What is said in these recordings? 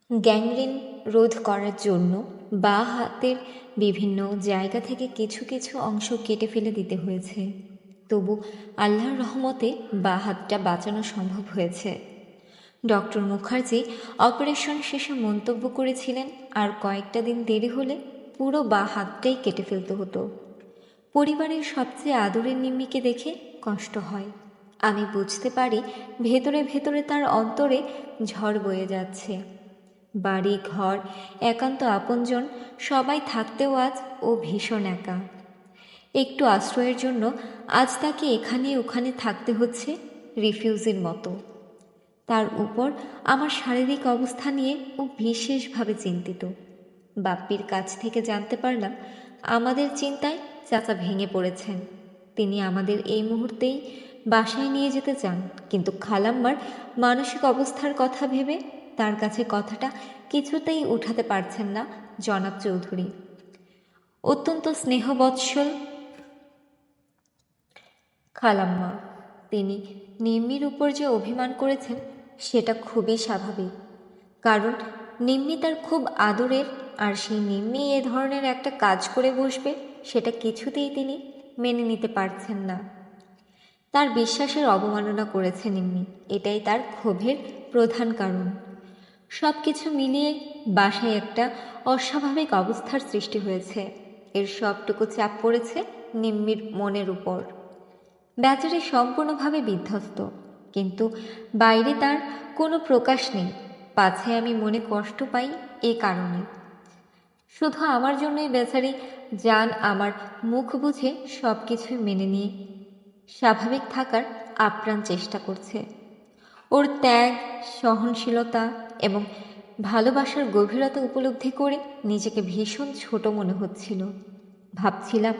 Gangrene রোধ করার জন্য বাঁ হাতের বিভিন্ন জায়গা থেকে কিছু কিছু অংশ কেটে ফেলে দিতে হয়েছে। তবু আল্লাহর রহমতে বাঁ হাতটা বাঁচানো সম্ভব হয়েছে। ডক্টর মুখার্জি অপারেশন শেষে মন্তব্য করেছিলেন, আর কয়েকটা দিন দেরি হলে পুরো বাঁ হাতটাই কেটে ফেলতে হতো। পরিবারের সবচেয়ে আদরের নিম্মিকে দেখে কষ্ট হয়। আমি বুঝতে পারি ভেতরে ভেতরে তার অন্তরে ঝড় বয়ে যাচ্ছে। বাড়ি ঘর একান্ত আপনজন সবাই থাকতেও আজ ও ভীষণ একা। একটু আশ্রয়ের জন্য আজ তাকে এখানে ওখানে থাকতে হচ্ছে রিফিউজির মতো। তার উপর আমার শারীরিক অবস্থা নিয়ে ও বিশেষভাবে চিন্তিত। বাপ্পির কাছ থেকে জানতে পারলাম আমাদের চিন্তায় চাচা ভেঙে পড়েছেন। তিনি আমাদের এই মুহূর্তেই বাসায় নিয়ে যেতে চান, কিন্তু খালাম্মার মানসিক অবস্থার কথা ভেবে তার কাছে কথাটা কিছুতেই উঠাতে পারছেন না জনাব চৌধুরী। অত্যন্ত স্নেহবৎসল খালাম্মা, তিনি নিম্মির উপর যে অভিমান করেছেন সেটা খুবই স্বাভাবিক, কারণ নিম্মি তার খুব আদরের, আর সেই নিম্মি এ ধরনের একটা কাজ করে বসবে সেটা কিছুতেই তিনি মেনে নিতে পারছেন না। তার বিশ্বাসের অবমাননা করেছে নিম্মি, এটাই তার ক্ষোভের প্রধান কারণ। সব কিছু মিলিয়ে বাসায় একটা অস্বাভাবিক অবস্থার সৃষ্টি হয়েছে। এর সবটুকু চাপ পড়েছে নিম্মির মনের উপর। বেচারি সম্পূর্ণভাবে বিধ্বস্ত, কিন্তু বাইরে তার কোনো প্রকাশ নেই, পাছে আমি মনে কষ্ট পাই এ কারণে। শুধু আমার জন্যই বেচারি জান আমার মুখ বুঝে সব কিছুই মেনে নিয়ে স্বাভাবিক থাকার আপ্রাণ চেষ্টা করছে। ওর ত্যাগ, সহনশীলতা এবং ভালোবাসার গভীরতা উপলব্ধি করে নিজেকে ভীষণ ছোট মনে হচ্ছিল। ভাবছিলাম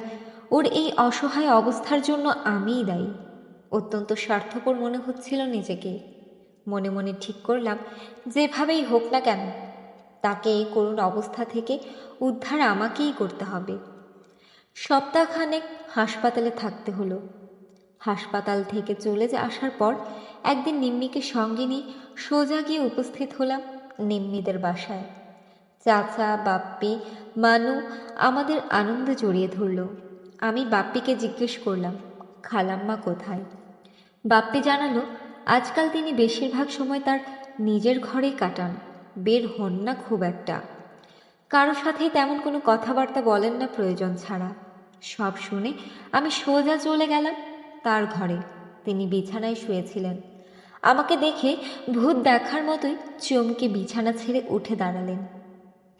ওর এই অসহায় অবস্থার জন্য আমিই দায়ী। অত্যন্ত স্বার্থপর মনে হচ্ছিল নিজেকে। মনে মনে ঠিক করলাম যেভাবেই হোক না কেন তাকে এই করুণ অবস্থা থেকে উদ্ধার আমাকেই করতে হবে। সপ্তাহখানেক হাসপাতালে থাকতে হলো। হাসপাতাল থেকে চলে আসার পর একদিন নিম্মিকে সঙ্গে নিয়ে সোজা গিয়ে উপস্থিত হলাম নিম্মিদের বাসায়। চাচা, বাপ্পি, মানু আমাদের আনন্দে জড়িয়ে ধরল। আমি বাপ্পিকে জিজ্ঞেস করলাম খালাম্মা কোথায়। বাপ্পি জানালো আজকাল তিনি বেশিরভাগ সময় তার নিজের ঘরেই কাটান, বের হন না খুব একটা। কারো সাথেই তেমন কোনো কথাবার্তা বলেন না প্রয়োজন ছাড়া। সব শুনে আমি সোজা চলে গেলাম তার ঘরে। তিনি বিছানায় শুয়েছিলেন। আমাকে দেখে ভূত দেখার মতোই চমকে বিছানা ছেড়ে উঠে দাঁড়ালেন।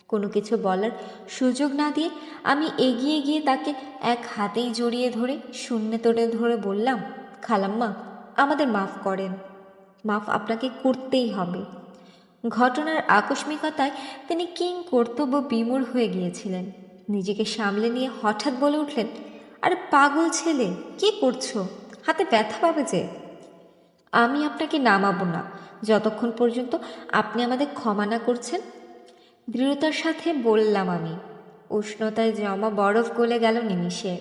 কোনো কিছু বলার সুযোগ না দিয়ে আমি এগিয়ে গিয়ে তাকে এক হাতেই জড়িয়ে ধরে শূন্যে তোড়ে ধরে বললাম, খালাম্মা, আমাদের মাফ করেন। মাফ আপনাকে করতেই হবে। ঘটনার আকস্মিকতায় তিনি কিং কর্তব্য বিমূঢ় হয়ে গিয়েছিলেন। নিজেকে সামলে নিয়ে হঠাৎ বলে উঠলেন, আরে পাগল ছেলে, কি করছো? হাতে ব্যথা পাবে যে। আমি আপনাকে নামাবো না যতক্ষণ পর্যন্ত আপনি আমাদের ক্ষমা না করছেন, দৃঢ়তার সাথে বললাম আমি। উষ্ণতায় জমা বরফ গলে গেল নিমিষে।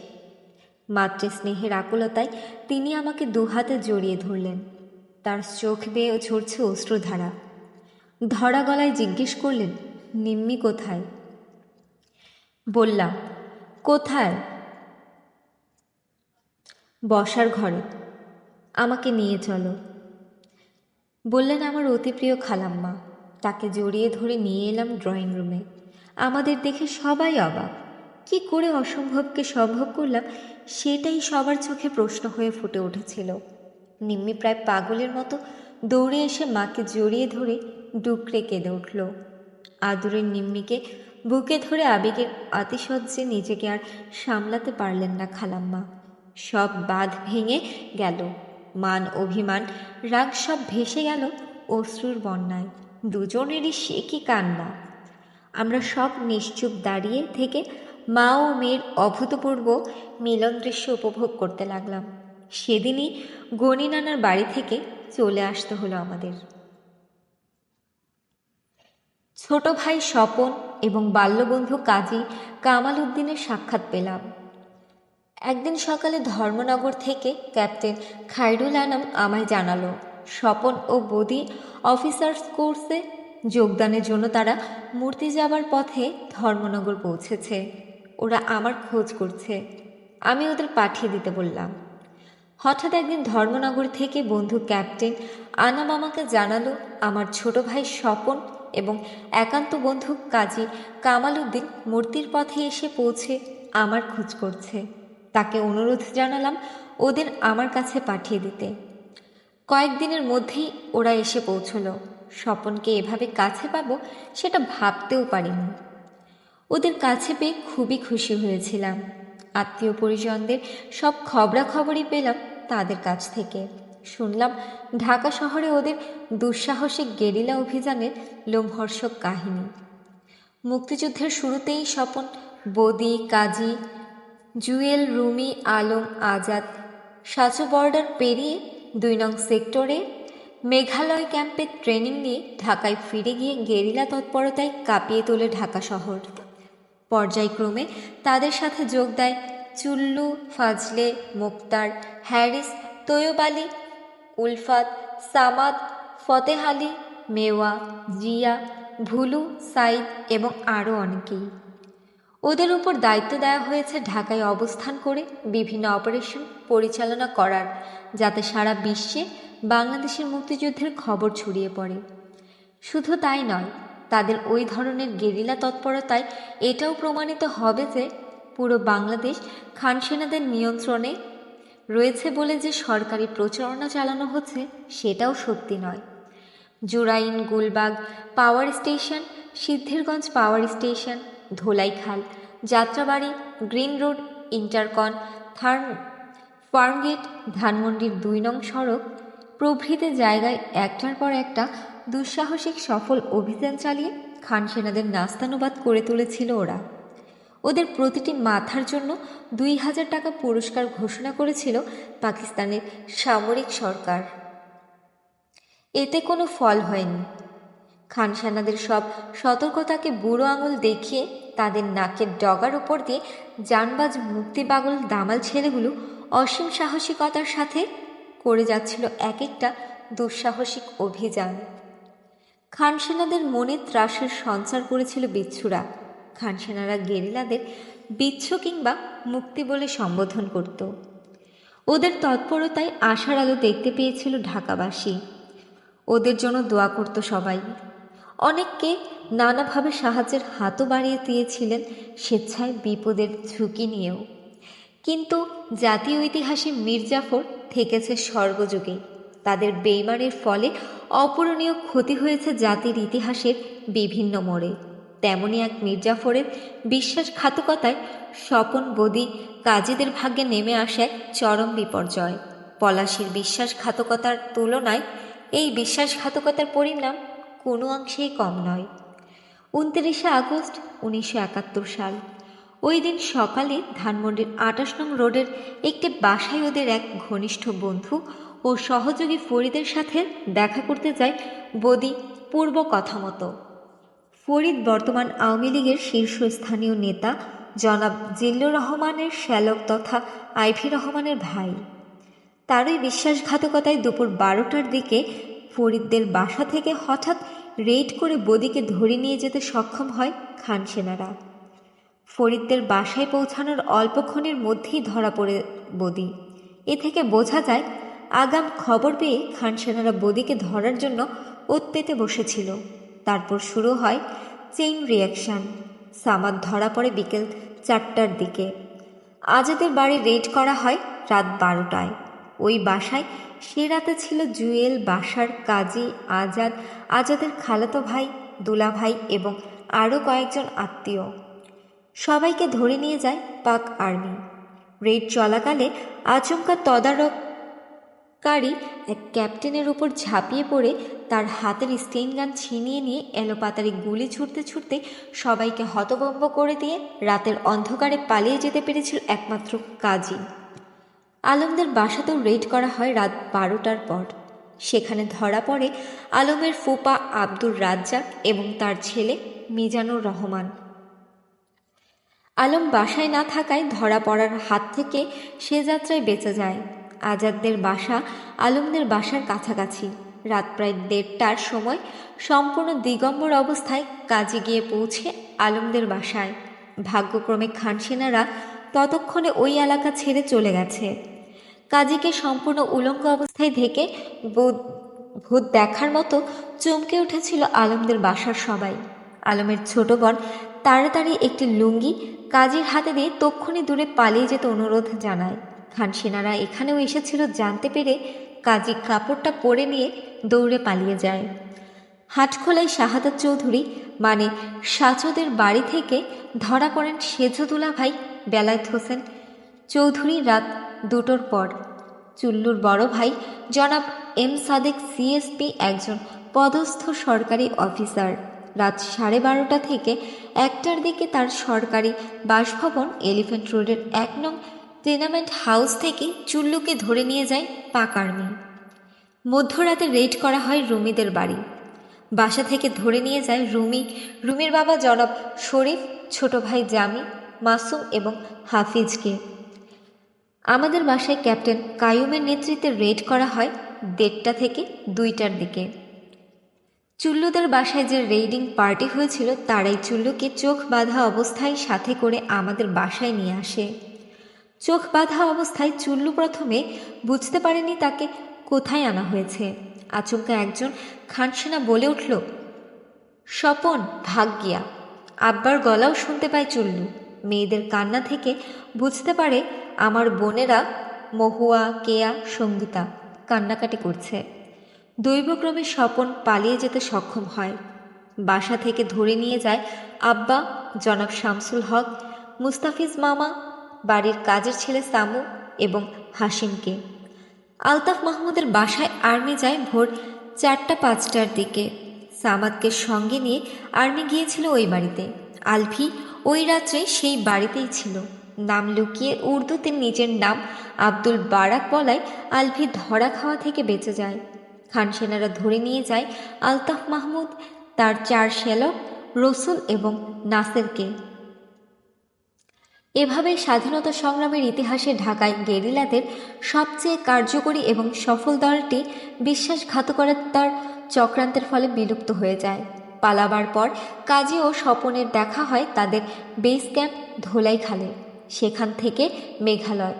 মাতৃস্নেহের আকুলতায় তিনি আমাকে দুহাতে জড়িয়ে ধরলেন। তার চোখ বেয়ে ঝরছে অশ্রুধারা। ধরা গলায় জিজ্ঞেস করলেন, নিম্মি কোথায়? বললাম, কোথায়? বসার ঘরে। আমাকে নিয়ে চলো। বললেন আমার অতি প্রিয় খালাম্মা। তাকে জড়িয়ে ধরে নিয়ে এলাম ড্রয়িং রুমে। আমাদের দেখে সবাই অবাক। কি করে অসম্ভবকে সম্ভব করলাম সেটাই সবার চোখে প্রশ্ন হয়ে ফুটে উঠেছিল। নিম্মি প্রায় পাগলের মতো দৌড়ে এসে মাকে জড়িয়ে ধরে ডুকরে কেঁদে উঠল। আদরের নিম্মিকে বুকে ধরে আবেগের আতিশয্যে নিজেকে আর সামলাতে পারলেন না খালাম্মা। সব বাঁধ ভেঙে গেল। মান, অভিমান, রাগ সব ভেসে গেল অশ্রুর বন্যায়। দুজনেরই সে কি কান্না! আমরা সব নিশ্চুপ দাঁড়িয়ে থেকে মা ও মেয়ের অভূতপূর্ব মিলন দৃশ্য উপভোগ করতে লাগলাম। সেদিনই গণি নানার বাড়ি থেকে চলে আসতে হলো আমাদের। ছোট ভাই স্বপন এবং বাল্যবন্ধু কাজী কামাল উদ্দিনের সাক্ষাৎ পেলাম। একদিন সকালে ধর্মনগর থেকে ক্যাপ্টেন খায়রুল আনাম আমায় জানালো স্বপন ও বদি অফিসার্স কোর্সে যোগদানের জন্য তারা মূর্তি যাবার পথে ধর্মনগর পৌঁছেছে। ওরা আমার খোঁজ করছে। আমি ওদের পাঠিয়ে দিতে বললাম। হঠাৎ একদিন ধর্মনগর থেকে বন্ধু ক্যাপ্টেন আনাম আমাকে জানালো আমার ছোট ভাই স্বপন এবং একান্ত বন্ধু কাজী কামাল উদ্দিন মূর্তির পথে এসে পৌঁছে আমার খোঁজ করছে। তাকে অনুরোধ জানালাম ওদের আমার কাছে পাঠিয়ে দিতে। কয়েকদিনের মধ্যেই ওরা এসে পৌঁছলো। স্বপনকে এভাবে কাছে পাবো সেটা ভাবতেও পারিনি। ওদের কাছে পেয়ে খুবই খুশি হয়েছিলাম। আত্মীয় পরিজনদের সব খবরাখবরই পেলাম তাদের কাছ থেকে। শুনলাম ঢাকা শহরে ওদের দুঃসাহসিক গেরিলা অভিযানের লোমহর্ষক কাহিনী। মুক্তিযুদ্ধের শুরুতেই স্বপন বদি, কাজী, জুয়েল, রুমি, আলম, আজাদ সাঁচো বর্ডার পেরিয়ে ২ নং সেক্টরে মেঘালয় ক্যাম্পে ট্রেনিং নিয়ে ঢাকায় ফিরে গিয়ে গেরিলা তৎপরতায় কাঁপিয়ে তোলে ঢাকা শহর। পর্যায়ক্রমে তাদের সাথে যোগ দেয় চুল্লু, ফাজলে, মুক্তার, হ্যারিস, তৈয়ব আলী, উলফাত, সামাদ, ফতেহ আলী, মেওয়া, জিয়া, ভুলু, সাইদ এবং আরও অনেকেই। ওদের উপর দায়িত্ব দেওয়া হয়েছে ঢাকায় অবস্থান করে বিভিন্ন অপারেশন পরিচালনা করার, যাতে সারা বিশ্বে বাংলাদেশের মুক্তিযুদ্ধের খবর ছড়িয়ে পড়ে। শুধু তাই নয়, তাদের ওই ধরনের গেরিলা তৎপরতায় এটাও প্রমাণিত হবে যে পুরো বাংলাদেশ খান সেনাদের নিয়ন্ত্রণে রয়েছে বলে যে সরকারি প্রচারণা চালানো হচ্ছে সেটাও সত্যি নয়। Jurain, Gulbagh power station, Siddhirganj power station, Dholaikhal, Jatrabari, green road, Intercon, Farmgate, ধানমন্ডির ২ নং সড়ক প্রভৃতি জায়গায় একটার পর একটা দুঃসাহসিক সফল অভিযান চালিয়ে খান সেনাদের নাস্তানুবাদ করে তুলেছিল ওরা। ওদের প্রতিটি মাথার জন্য ২,০০০ টাকা পুরস্কার ঘোষণা করেছিল পাকিস্তানের সামরিক সরকার। এতে কোনো ফল হয়নি। খান সেনাদের সব সতর্কতাকে বুড়ো আঙুল দেখিয়ে তাদের নাকের ডগার উপর দিয়ে জানবাজ মুক্তিপাগল দামাল ছেলেগুলো অসীম সাহসিকতার সাথে করে যাচ্ছিল এক একটা দুঃসাহসিক অভিযান। খান সেনাদের মনে ত্রাসের সঞ্চার করেছিল বিচ্ছুরা। খান সেনারা গেরিলাদের বিচ্ছু কিংবা মুক্তি বলে সম্বোধন করত। ওদের তৎপরতায় আশার আলো দেখতে পেয়েছিল ঢাকাবাসী। ওদের জন্য দোয়া করত সবাই। অনেককে নানাভাবে সাহায্যের হাতও বাড়িয়ে দিয়েছিলেন স্বেচ্ছায় বিপদের ঝুঁকি নিয়েও। কিন্তু জাতীয় ইতিহাসে মীর জাফর থেকেছে স্বর্গযুগে। তাদের বেইমানের ফলে অপূরণীয় ক্ষতি হয়েছে জাতির ইতিহাসের বিভিন্ন মোড়ে। তেমনি এক মীর জাফরের বিশ্বাসঘাতকতায় স্বপন, বদি, কাজীদের ভাগ্যে নেমে আসে এক চরম বিপর্যয়। পলাশীর বিশ্বাসঘাতকতার তুলনায় এই বিশ্বাসঘাতকতার পরিণাম কোনো অংশেই কম নয়। ২৯শে আগস্ট ১৯৭১ সাল। ওই দিন সকালে ধানমন্ডির ২৮ নং রোডের একটি বাসায় ওদের এক ঘনিষ্ঠ বন্ধু ও সহযোগী ফরিদের সাথে দেখা করতে যায় বদি পূর্ব কথা মতো। ফরিদ বর্তমান আওয়ামী লীগের শীর্ষস্থানীয় নেতা জনাব জিল্লুর রহমানের শ্যালক তথা আইভি রহমানের ভাই। তারই বিশ্বাসঘাতকতায় দুপুর ১২টার দিকে ফরিদদের বাসা থেকে হঠাৎ রেড করে বদিকে ধরে নিয়ে যেতে সক্ষম হয় খান সেনারা। ফরিদদের বাসায় পৌঁছানোর অল্পক্ষণের মধ্যেই ধরা পড়ে বদি। এ থেকে বোঝা যায় আগাম খবর পেয়ে খান সেনারা বদিকে ধরার জন্য ওত পেতে বসেছিল। তারপর শুরু হয় চেইন রিয়াকশান। সামাদ ধরা পড়ে বিকেল ৪টার দিকে। আজাদের বাড়ি রেড করা হয় রাত ১২টায়। ওই বাসায় সে রাতে ছিল জুয়েল, বাসার, কাজী, আজাদ, আজাদের খালাতো ভাই, দুলা ভাই এবং আরও কয়েকজন আত্মীয়। সবাইকে ধরে নিয়ে যায় পাক আর্মি। রেড চলাকালে আচমকা তদারককারী এক ক্যাপ্টেনের উপর ঝাঁপিয়ে পড়ে তার হাতের স্টেন গান ছিনিয়ে নিয়ে এলোপাতাড়ি গুলি ছুটতে ছুটতে সবাইকে হতভম্ব করে দিয়ে রাতের অন্ধকারে পালিয়ে যেতে পেরেছিল একমাত্র কাজী। আলমদের বাসাতেও রেড করা হয় রাত ১২টার পর। সেখানে ধরা পড়ে আলমের ফুপা আব্দুর রাজ্জাক এবং তার ছেলে মিজানুর রহমান। আলম বাসায় না থাকায় ধরা পড়ার হাত থেকে সে যাত্রায় বেঁচে যায়। আজাদদের বাসা আলমদের বাসার কাছাকাছি। রাত প্রায় 1:30টার সময় সম্পূর্ণ দিগম্বর অবস্থায় কাজে গিয়ে পৌঁছে আলমদের বাসায়। ভাগ্যক্রমে খানসেনারা ততক্ষণে ওই এলাকা ছেড়ে চলে গেছে। কাজীকে সম্পূর্ণ উলঙ্গ অবস্থায় দেখে ভূত দেখার মতো চমকে উঠেছিল আলমদের বাসার সবাই। আলমের ছোট বোন তাড়াতাড়ি একটি লুঙ্গি কাজীর হাতে দিয়ে তক্ষুনি দূরে পালিয়ে যেতে অনুরোধ জানায়। খানসেনারা এখানেও এসেছিল জানতে পেরে কাজী কাপড়টা পরে নিয়ে দৌড়ে পালিয়ে যায়। হাটখোলায় শাহাদাত চৌধুরী মানে সাচদের বাড়ি থেকে ধরা পড়েন সেজ দুলাভাই বেলায়েত হোসেন চৌধুরী রাত 2টোর পর। চুল্লুর বড় ভাই জনাব এম সাদেক সিএসপি একজন পদস্থ সরকারি অফিসার। রাত 12:30 থেকে 1টার দিকে তার সরকারি বাসভবন এলিফ্যান্ট রোডের 1 নং টেনামেন্ট হাউস থেকে চুল্লুকে ধরে নিয়ে যায় পাক আর্মি। মধ্যরাতে রেড করা হয় রুমিদের বাড়ি। বাসা থেকে ধরে নিয়ে যায় রুমির বাবা জনাব শরীফ, ছোট ভাই জামি, মাসুম এবং হাফিজকে। আমাদের বাসায় ক্যাপ্টেন কাইয়ুমের নেতৃত্বে রেড করা হয় 1:30টা থেকে 2টার দিকে। চুল্লুদের বাসায় যে রেইডিং পার্টি হয়েছিল তারাই চুল্লুকে চোখ বাঁধা অবস্থায় সাথে করে আমাদের বাসায় নিয়ে আসে। চোখ বাঁধা অবস্থায় চুল্লু প্রথমে বুঝতে পারেনি তাকে কোথায় আনা হয়েছে। আচমকা একজন খানসেনা বলে উঠল, স্বপন ভাগ গিয়া। আব্বার গলাও শুনতে পায় চুল্লু। মেয়েদের কান্না থেকে বুঝতে পারে আমার বোনেরা মহুয়া, কেয়া, সঙ্গীতা কান্নাকাটি করছে। দৈবক্রমে স্বপন পালিয়ে যেতে সক্ষম হয়। বাসা থেকে ধরে নিয়ে যায় আব্বা জনাব শামসুল হক, মুস্তাফিজ মামা, বাড়ির কাজের ছেলে সামু এবং হাসিমকে। আলতাফ মাহমুদের বাসায় আর্মি যায় ভোর 4টা-5টার দিকে। সামাদকে সঙ্গে নিয়ে আর্মি গিয়েছিল ওই বাড়িতে। আলফি ওই রাত্রে সেই বাড়িতেই ছিল। নাম লুকিয়ে উর্দুতে নিজের নাম আব্দুল বারাক বলায় আলফি ধরা খাওয়া থেকে বেঁচে যায়। খানসেনারা ধরে নিয়ে যায় আলতাফ মাহমুদ, তার 4 শ্যালক, রসুল এবং নাসেরকে। এভাবে স্বাধীনতা সংগ্রামের ইতিহাসে ঢাকায় গেরিলাদের সবচেয়ে কার্যকরী এবং সফল দলটি বিশ্বাসঘাতকতার চক্রান্তের ফলে বিলুপ্ত হয়ে যায়। পালাবার পর কাজী ও স্বপনের দেখা হয় তাদের বেস ক্যাম্প ধোলাইখালে, সেখান থেকে মেঘালয়,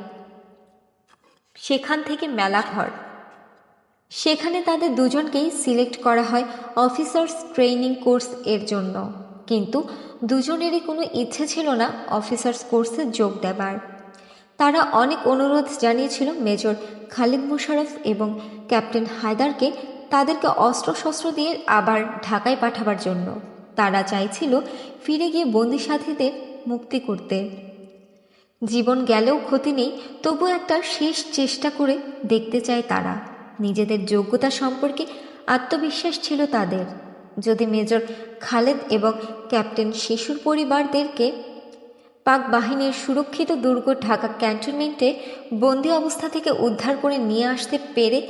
সেখান থেকে মেলাঘর। সেখানে তাদের দুজনকেই সিলেক্ট করা হয় অফিসার্স ট্রেনিং কোর্স এর জন্য, কিন্তু দুজনেরই কোনো ইচ্ছে ছিল না অফিসার্স কোর্সে যোগ দেবার। তারা অনেক অনুরোধ জানিয়েছিল মেজর খালিদ মোশাররফ এবং ক্যাপ্টেন হায়দারকে তাদেরকে অস্ত্রশস্ত্র দিয়ে আবার ঢাকায় পাঠাবার জন্য। তারা চাইছিল ফিরে গিয়ে বন্দি সাথীদের মুক্তি করতে। জীবন গেলেও ক্ষতি নেই, তবু একটা শেষ চেষ্টা করে দেখতে চায় তারা। নিজেদের যোগ্যতা সম্পর্কে আত্মবিশ্বাস ছিল তাদের। যদি মেজর খালেদ এবং ক্যাপ্টেন শিশুর পরিবারদেরকে পাক বাহিনীর সুরক্ষিত দুর্গ ঢাকা ক্যান্টনমেন্টে বন্দি অবস্থা থেকে উদ্ধার করে নিয়ে আসতে পেরে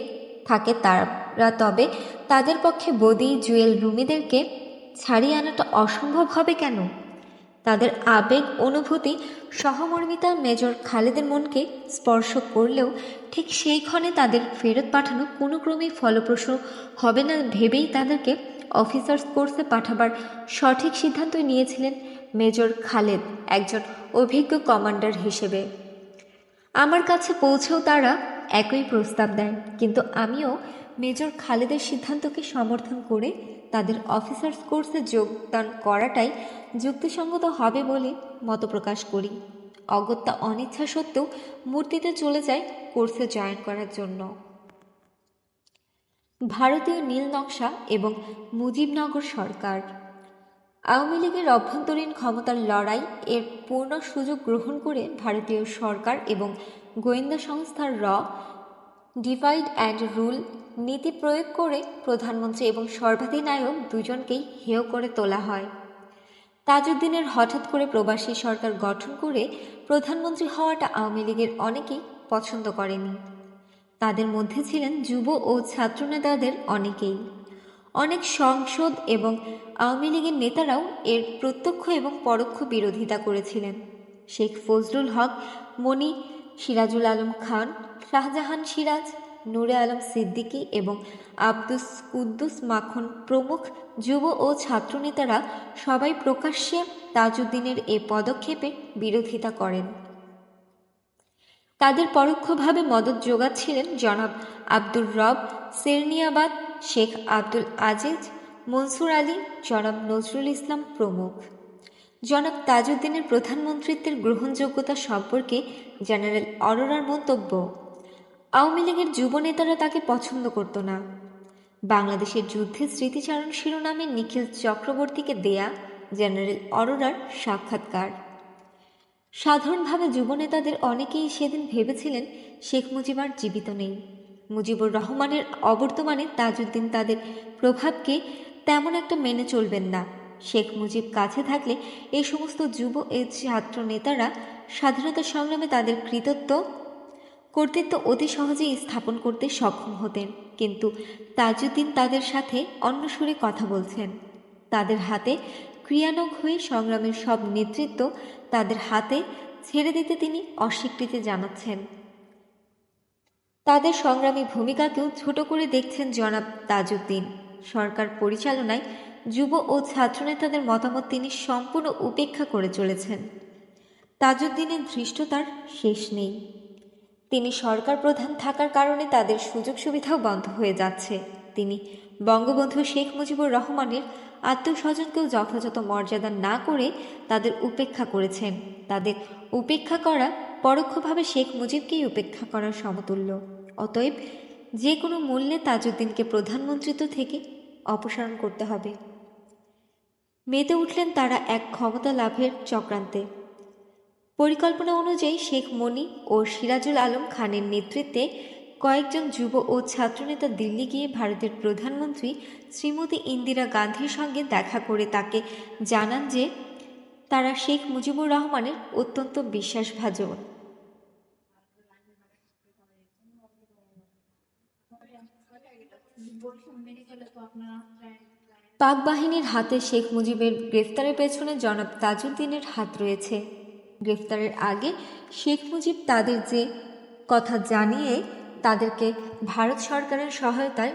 থাকে তারা, তবে তাদের পক্ষে বদি, জুয়েল, রুমিদেরকে ছাড়িয়ে আনাটা অসম্ভব হবে কেন? তাদের আবেগ, অনুভূতি, সহমর্মিতা মেজর খালেদের মনকে স্পর্শ করলেও ঠিক সেই ক্ষণে তাদের ফেরত পাঠানো কোনো ক্রমেই ফলপ্রসূ হবে না ভেবেই তাদেরকে অফিসার্স কোর্সে পাঠাবার সঠিক সিদ্ধান্তই নিয়েছিলেন মেজর খালেদ একজন অভিজ্ঞ কমান্ডার হিসেবে। আমার কাছে পৌঁছেও তারা একই প্রস্তাব দেন, কিন্তু আমিও মেজর খালেদের সিদ্ধান্তকে সমর্থন করে তাদের অফিসার্স কোর্সে যোগদান করাটাই যুক্তিসঙ্গত হবে বলে মত প্রকাশ করি। অগত্যা অনিচ্ছা সত্ত্বেও মূর্তিতে চলে যায় কোর্সে জয়েন করার জন্য। ভারতীয় নীল নকশা এবং মুজিবনগর সরকার। আওয়ামী লীগের অভ্যন্তরীণ ক্ষমতার লড়াই এর পূর্ণ সুযোগ গ্রহণ করে ভারতীয় সরকার এবং গোয়েন্দা সংস্থার ডিভাইড অ্যান্ড রুল নীতি প্রয়োগ করে প্রধানমন্ত্রী এবং সর্বাধিনায়ক দুজনকেই হেয় করে তোলা হয়। তাজউদ্দিনের হঠাৎ করে প্রবাসী সরকার গঠন করে প্রধানমন্ত্রী হওয়াটা আওয়ামী লীগের অনেকেই পছন্দ করেনি। তাদের মধ্যে ছিলেন যুব ও ছাত্রনেতাদের অনেকেই। অনেক সংসদ এবং আওয়ামী লীগের নেতারাও এর প্রত্যক্ষ এবং পরোক্ষ বিরোধিতা করেছিলেন। শেখ ফজলুল হক মনি, সিরাজুল আলম খান, শাহজাহান সিরাজ, নূরে আলম সিদ্দিকী এবং আব্দুস কুদ্দুস মাখন প্রমুখ যুব ও ছাত্রনেতারা সবাই প্রকাশ্যে তাজউদ্দিনের এ পদক্ষেপের বিরোধিতা করেন। তাদের পরোক্ষভাবে মদত যোগাচ্ছিলেন জনাব আব্দুর রব সেরনিয়াবাদ, শেখ আব্দুল আজিজ, মনসুর আলী, জনাব নজরুল ইসলাম প্রমুখ। জনাব তাজউদ্দিনের প্রধানমন্ত্রিত্বের গ্রহণযোগ্যতা সম্পর্কে জেনারেল অরোরার মন্তব্য, আওয়ামী লীগের যুব নেতারা তাকে পছন্দ করত না। বাংলাদেশের যুদ্ধের স্মৃতিচারণ শিরোনামে নিখিল চক্রবর্তীকে দেয়া জেনারেল অরোরার সাক্ষাৎকার। সাধারণভাবে যুবনেতাদের অনেকেই সেদিন ভেবেছিলেন শেখ মুজিব আর জীবিত নেই। মুজিবুর রহমানের অবর্তমানে তাজউদ্দিন তাদের প্রভাবকে তেমন একটা মেনে চলবেন না। শেখ মুজিব কাছে থাকলে এই সমস্ত যুব এ ছাত্র নেতারা স্বাধীনতা সংগ্রামে তাদের কর্তৃত্ব অতি সহজেই স্থাপন করতে সক্ষম হতেন। কিন্তু তাজউদ্দিন তাদের সাথে অন্য সুরে কথা বলছেন। তাদের হাতে ক্রিয়ানক হয়ে সংগ্রামের সব নেতৃত্ব তাদের হাতে ছেড়ে দিতে তিনি অস্বীকৃতি জানাচ্ছেন। তাদের সংগ্রামী ভূমিকাকেও ছোট করে দেখছেন জনাব তাজউদ্দিন। সরকার পরিচালনায় যুব ও ছাত্রনেতাদের মতামত তিনি সম্পূর্ণ উপেক্ষা করে চলেছেন। তাজউদ্দিনের ধৃষ্টতার শেষ নেই। তিনি সরকার প্রধান থাকার কারণে তাদের সুযোগ সুবিধাও বন্ধ হয়ে যাচ্ছে। তিনি বঙ্গবন্ধু শেখ মুজিবুর রহমানের আত্মস্বজনকেও যথাযথ মর্যাদা না করে তাদের উপেক্ষা করেছেন। তাদের উপেক্ষা করা পরোক্ষভাবে শেখ মুজিবকেই উপেক্ষা করার সমতুল্য। অতএব যে কোনো মূল্যে তাজউদ্দিনকে প্রধানমন্ত্রিত্ব থেকে অপসারণ করতে হবে। মেতে উঠলেন তারা এক ক্ষমতা লাভের চক্রান্তে। পরিকল্পনা অনুযায়ী শেখ মনি ও সিরাজুল আলম খানের নেতৃত্বে কয়েকজন যুব ও ছাত্রনেতা দিল্লি গিয়ে ভারতের প্রধানমন্ত্রী শ্রীমতী ইন্দিরা গান্ধীর সঙ্গে দেখা করে তাকে জানান যে তারা শেখ মুজিবুর রহমানের অত্যন্ত বিশ্বাসভাজন। পাক বাহিনীর হাতে শেখ মুজিবের গ্রেফতারের পেছনে জনাব তাজউদ্দিনের হাত রয়েছে। গ্রেফতারের আগে শেখ মুজিব তাদের যে কথা জানিয়ে তাদেরকে ভারত সরকারের সহায়তায়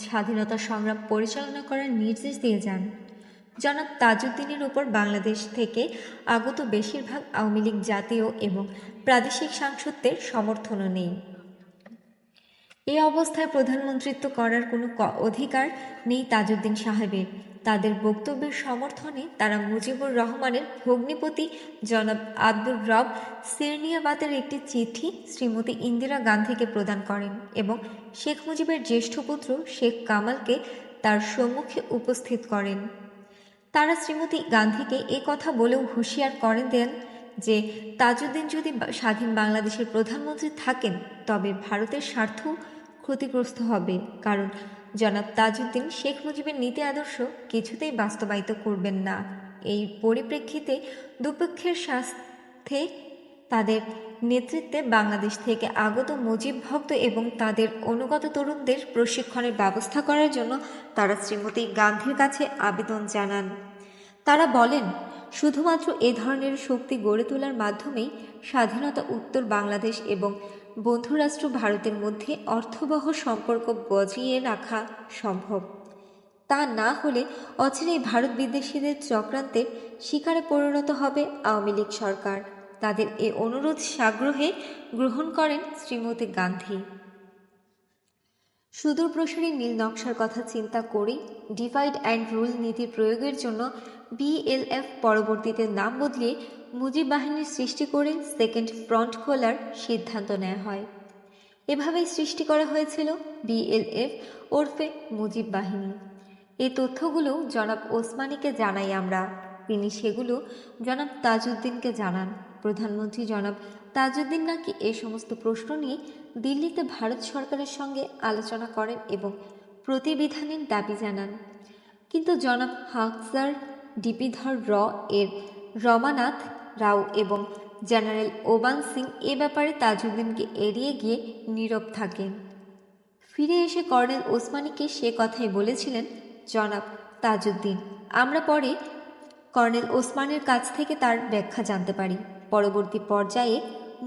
স্বাধীনতা সংগ্রাম পরিচালনা করার নির্দেশ দিয়ে যান। জনাব তাজউদ্দিনের উপর বাংলাদেশ থেকে আগত বেশিরভাগ আওয়ামী লীগ জাতীয় এবং প্রাদেশিক সাংসদদের সমর্থনও নেই। এই অবস্থায় প্রধানমন্ত্রিত্ব করার কোনো অধিকার নেই তাজউদ্দিন সাহেবের। তাদের বক্তব্যের সমর্থনে তারা মুজিবুর রহমানের ভগ্নিপতি জনাব আব্দুর রব সেরনিয়াবাদের একটি চিঠি শ্রীমতী ইন্দিরা গান্ধীকে প্রদান করেন এবং শেখ মুজিবের জ্যেষ্ঠ পুত্র শেখ কামালকে তার সম্মুখে উপস্থিত করেন। তারা শ্রীমতী গান্ধীকে এ কথা বলেও হুঁশিয়ার করে দেন যে তাজউদ্দিন যদি স্বাধীন বাংলাদেশের প্রধানমন্ত্রী থাকেন তবে ভারতের স্বার্থ ক্ষতিগ্রস্ত হবে, কারণ জনাব তাজউদ্দিন শেখ মুজিবের নীতি আদর্শ কিছুতেই বাস্তবায়িত করবেন না। এই পরিপ্রেক্ষিতে দুপক্ষের স্বার্থে তাদের নেতৃত্বে বাংলাদেশ থেকে আগত মুজিব ভক্ত এবং তাদের অনুগত তরুণদের প্রশিক্ষণের ব্যবস্থা করার জন্য তারা শ্রীমতী গান্ধীর কাছে আবেদন জানান। তারা বলেন, শুধুমাত্র এ ধরনের শক্তি গড়ে তোলার মাধ্যমেই স্বাধীনতা উত্তর বাংলাদেশ এবং বন্ধুরাষ্ট্র ভারতের মধ্যে অর্থবহ সম্পর্ক বজিয়ে রাখা সম্ভব। তা না হলে অচিরেই ভারত বিদ্বেষীদের চক্রান্তের শিকারে পরিণত হবে আওয়ামী লীগ সরকার। তাদের এ অনুরোধ সাগ্রহে গ্রহণ করেন শ্রীমতী গান্ধী। সুদূরপ্রসারী নীল নকশার কথা চিন্তা করেই ডিভাইড অ্যান্ড রুল নীতির প্রয়োগের জন্য বিএলএফ পরবর্তীতে নাম বদলিয়ে মুজিব বাহিনীর সৃষ্টি করে সেকেন্ড ফ্রন্ট খোলার সিদ্ধান্ত নেওয়া হয়। এভাবেই সৃষ্টি করা হয়েছিল বিএলএফ ওরফে মুজিব বাহিনী। এই তথ্যগুলো জনাব ওসমানীকে জানাই আমরা। তিনি সেগুলো জনাব তাজউদ্দিনকে জানান। প্রধানমন্ত্রী জনাব তাজউদ্দিন নাকি এই সমস্ত প্রশ্ন নিয়ে দিল্লিতে ভারত সরকারের সঙ্গে আলোচনা করেন এবং প্রতিবিধানের দাবি জানান। কিন্তু জনাব হাকজার ডিপিধর এর রমানাথ রাও এবং জেনারেল ওবান সিং এ ব্যাপারে তাজউদ্দিনকে এড়িয়ে গিয়ে নীরব থাকেন। ফিরে এসে কর্নেল ওসমানীকে সে কথাই বলেছিলেন জনাব তাজউদ্দিন। আমরা পরে কর্নেল ওসমানের কাছ থেকে তার ব্যাখ্যা জানতে পারি। পরবর্তী পর্যায়ে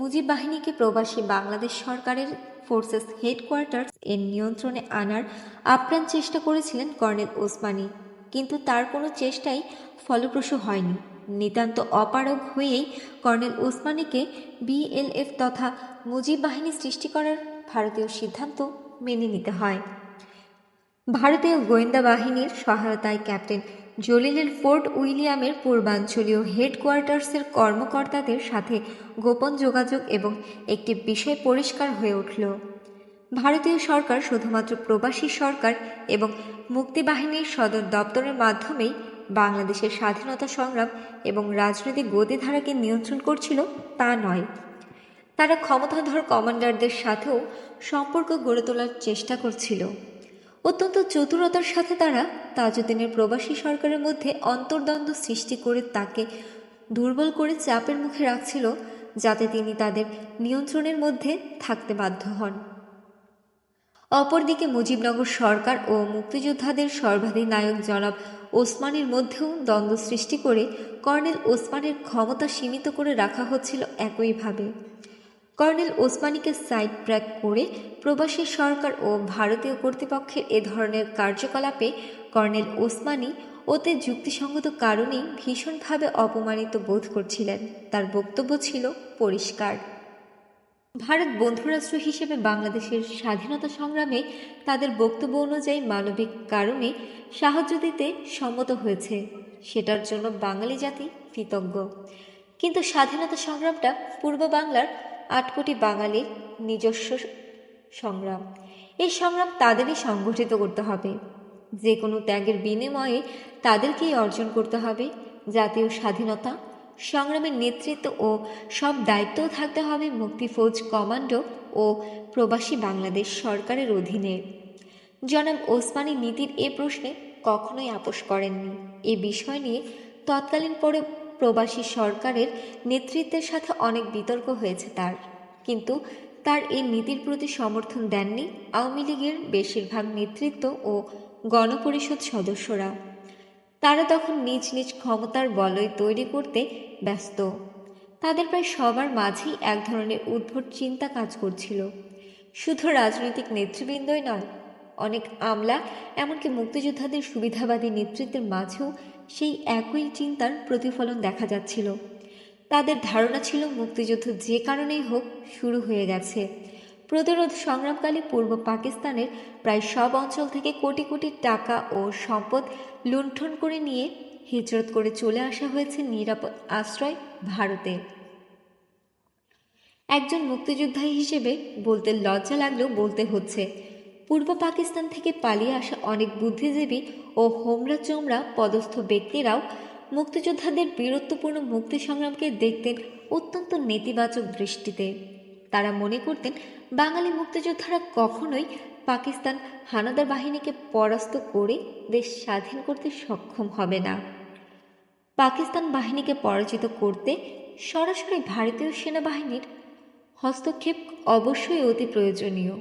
মুজিব বাহিনীকে প্রবাসী বাংলাদেশ সরকারের ফোর্সেস হেডকোয়ার্টার্স এর নিয়ন্ত্রণে আনার আপ্রাণ চেষ্টা করেছিলেন কর্নেল ওসমানী, কিন্তু তার কোনো চেষ্টাই ফলপ্রসূ হয়নি। নিতান্ত অপারগ হয়েই কর্নেল ওসমানীকে বিএলএফ তথা মুজিব বাহিনী সৃষ্টি করার ভারতীয় সিদ্ধান্ত মেনে নিতে হয়। ভারতীয় গোয়েন্দা বাহিনীর সহায়তায় ক্যাপ্টেন জলিলের ফোর্ট উইলিয়ামের পূর্বাঞ্চলীয় হেডকোয়ার্টার্সের কর্মকর্তাদের সাথে গোপন যোগাযোগ এবং একটি বিষয় পরিষ্কার হয়ে উঠল। ভারতীয় সরকার শুধুমাত্র প্রবাসী সরকার এবং মুক্তিবাহিনীর সদর দপ্তরের মাধ্যমেই বাংলাদেশের স্বাধীনতা সংগ্রাম এবং রাজনৈতিক গতিধারাকে নিয়ন্ত্রণ করছিল তা নয়, তারা ক্ষমতাধর কমান্ডারদের সাথেও সম্পর্ক গড়ে তোলার চেষ্টা করছিল। অত্যন্ত চতুরতার সাথে তারা তাজউদ্দিনের প্রবাসী সরকারের মধ্যে অন্তর্দ্বন্দ্ব সৃষ্টি করে তাকে দুর্বল করে চাপের মুখে রাখছিল, যাতে তিনি তাদের নিয়ন্ত্রণের মধ্যে থাকতে বাধ্য হন। অপরদিকে মুজিবনগর সরকার ও মুক্তিযোদ্ধাদের সর্বাধিনায়ক জনাব ওসমানীর মধ্যেও দ্বন্দ্ব সৃষ্টি করে কর্নেল ওসমানের ক্ষমতা সীমিত করে রাখা হচ্ছিল একইভাবে। কর্নেল ওসমানীকে সাইড ট্র্যাক করে প্রবাসী সরকার ও ভারতীয় কর্তৃপক্ষের এ ধরনের কার্যকলাপে কর্নেল ওসমানী ওতে যুক্তিসঙ্গত কারণেই ভীষণভাবে অপমানিত বোধ করছিলেন। তার বক্তব্য ছিল পরিষ্কার, ভারত বন্ধুরাষ্ট্র হিসেবে বাংলাদেশের স্বাধীনতা সংগ্রামে তাদের বক্তব্য অনুযায়ী মানবিক কারণে সাহায্য দিতে সম্মত হয়েছে, সেটার জন্য বাঙালি জাতি কৃতজ্ঞ। কিন্তু স্বাধীনতা সংগ্রামটা পূর্ব বাংলার ৮ কোটি বাঙালির নিজস্ব সংগ্রাম। এই সংগ্রাম তাদেরই সংগঠিত করতে হবে, যে কোনো ত্যাগের বিনিময়ে তাদেরকেই অর্জন করতে হবে। জাতীয় স্বাধীনতা সংগ্রামের নেতৃত্ব ও সব দায়িত্বও থাকতে হবে মুক্তিফৌজ কমান্ডো ও প্রবাসী বাংলাদেশ সরকারের অধীনে। জনাব ওসমানী নীতির এ প্রশ্নে কখনোই আপোষ করেননি। এ বিষয় নিয়ে তৎকালীন পরে প্রবাসী সরকারের নেতৃত্বের সাথে অনেক বিতর্ক হয়েছে তার, কিন্তু তার এই নীতির প্রতি সমর্থন দেননি আওয়ামী লীগের বেশিরভাগ নেতৃত্ব ও গণপরিষদ সদস্যরা। তারা তখন নিজ নিজ ক্ষমতার বলয় তৈরি করতে ব্যস্ত। তাদের প্রায় সবার মাঝেই এক ধরনের উদ্ভট চিন্তা কাজ করছিল। শুধু রাজনৈতিক নেতৃবৃন্দই নয়, অনেক আমলা এমনকি মুক্তিযোদ্ধাদের সুবিধাবাদী নেতৃত্বের মাঝেও সেই একই চিন্তার প্রতিফলন দেখা যাচ্ছিল। তাদের ধারণা ছিল মুক্তিযুদ্ধ যে কারণেই হোক শুরু হয়ে গেছে। প্রতিরোধ সংগ্রামকালে পূর্ব পাকিস্তানের প্রায় সব অঞ্চল থেকে কোটি কোটি টাকা ও সম্পদ লুণ্ঠন করে নিয়ে হিজরত করে চলে আসা হয়েছে নিরাপদ আশ্রয় ভারতে। একজন মুক্তিযোদ্ধা হিসেবে বলতে লজ্জা লাগলেও বলতে হচ্ছে, পূর্ব পাকিস্তান থেকে পালিয়ে আসা অনেক বুদ্ধিজীবী ও হোমরা চোমরা পদস্থ ব্যক্তিরাও মুক্তিযোদ্ধাদের বীরত্বপূর্ণ মুক্তি সংগ্রামকে দেখতেন অত্যন্ত নেতিবাচক দৃষ্টিতে। তারা মনে করতেন বাঙালি মুক্তিযোদ্ধারা কখনোই পাকিস্তান হানাদার বাহিনীকে পরাস্ত করে দেশ স্বাধীন করতে সক্ষম হবে না। পাকিস্তান বাহিনীকে পরাজিত করতে সরাসরি ভারতীয় সেনাবাহিনীর হস্তক্ষেপ অবশ্যই অতি প্রয়োজনীয়।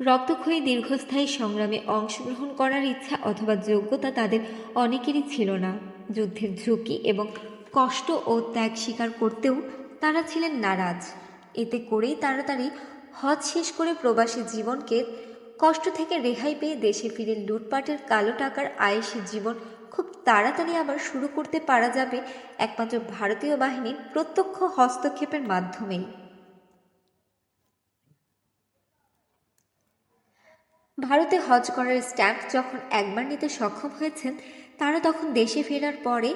রক্তক্ষয়ী দীর্ঘস্থায়ী সংগ্রামে অংশগ্রহণ করার ইচ্ছা অথবা যোগ্যতা তাদের অনেকেরই ছিল না। যুদ্ধের ঝুঁকি এবং কষ্ট ও ত্যাগ স্বীকার করতেও তারা ছিলেন নারাজ। এতে করেই তাড়াতাড়ি হজ শেষ করে প্রবাসী জীবনকে কষ্ট থেকে রেহাই পেয়ে দেশে ফিরে লুটপাটের কালো টাকার আয়েশি জীবন খুব তাড়াতাড়ি আবার শুরু করতে পারা যাবে একমাত্র ভারতীয় বাহিনীর প্রত্যক্ষ হস্তক্ষেপের মাধ্যমেই। ভারতে হজ করার স্ট্যাম্প যখন একবার নিতে সক্ষম হয়েছেন, তারা তখন দেশে ফেরার পরে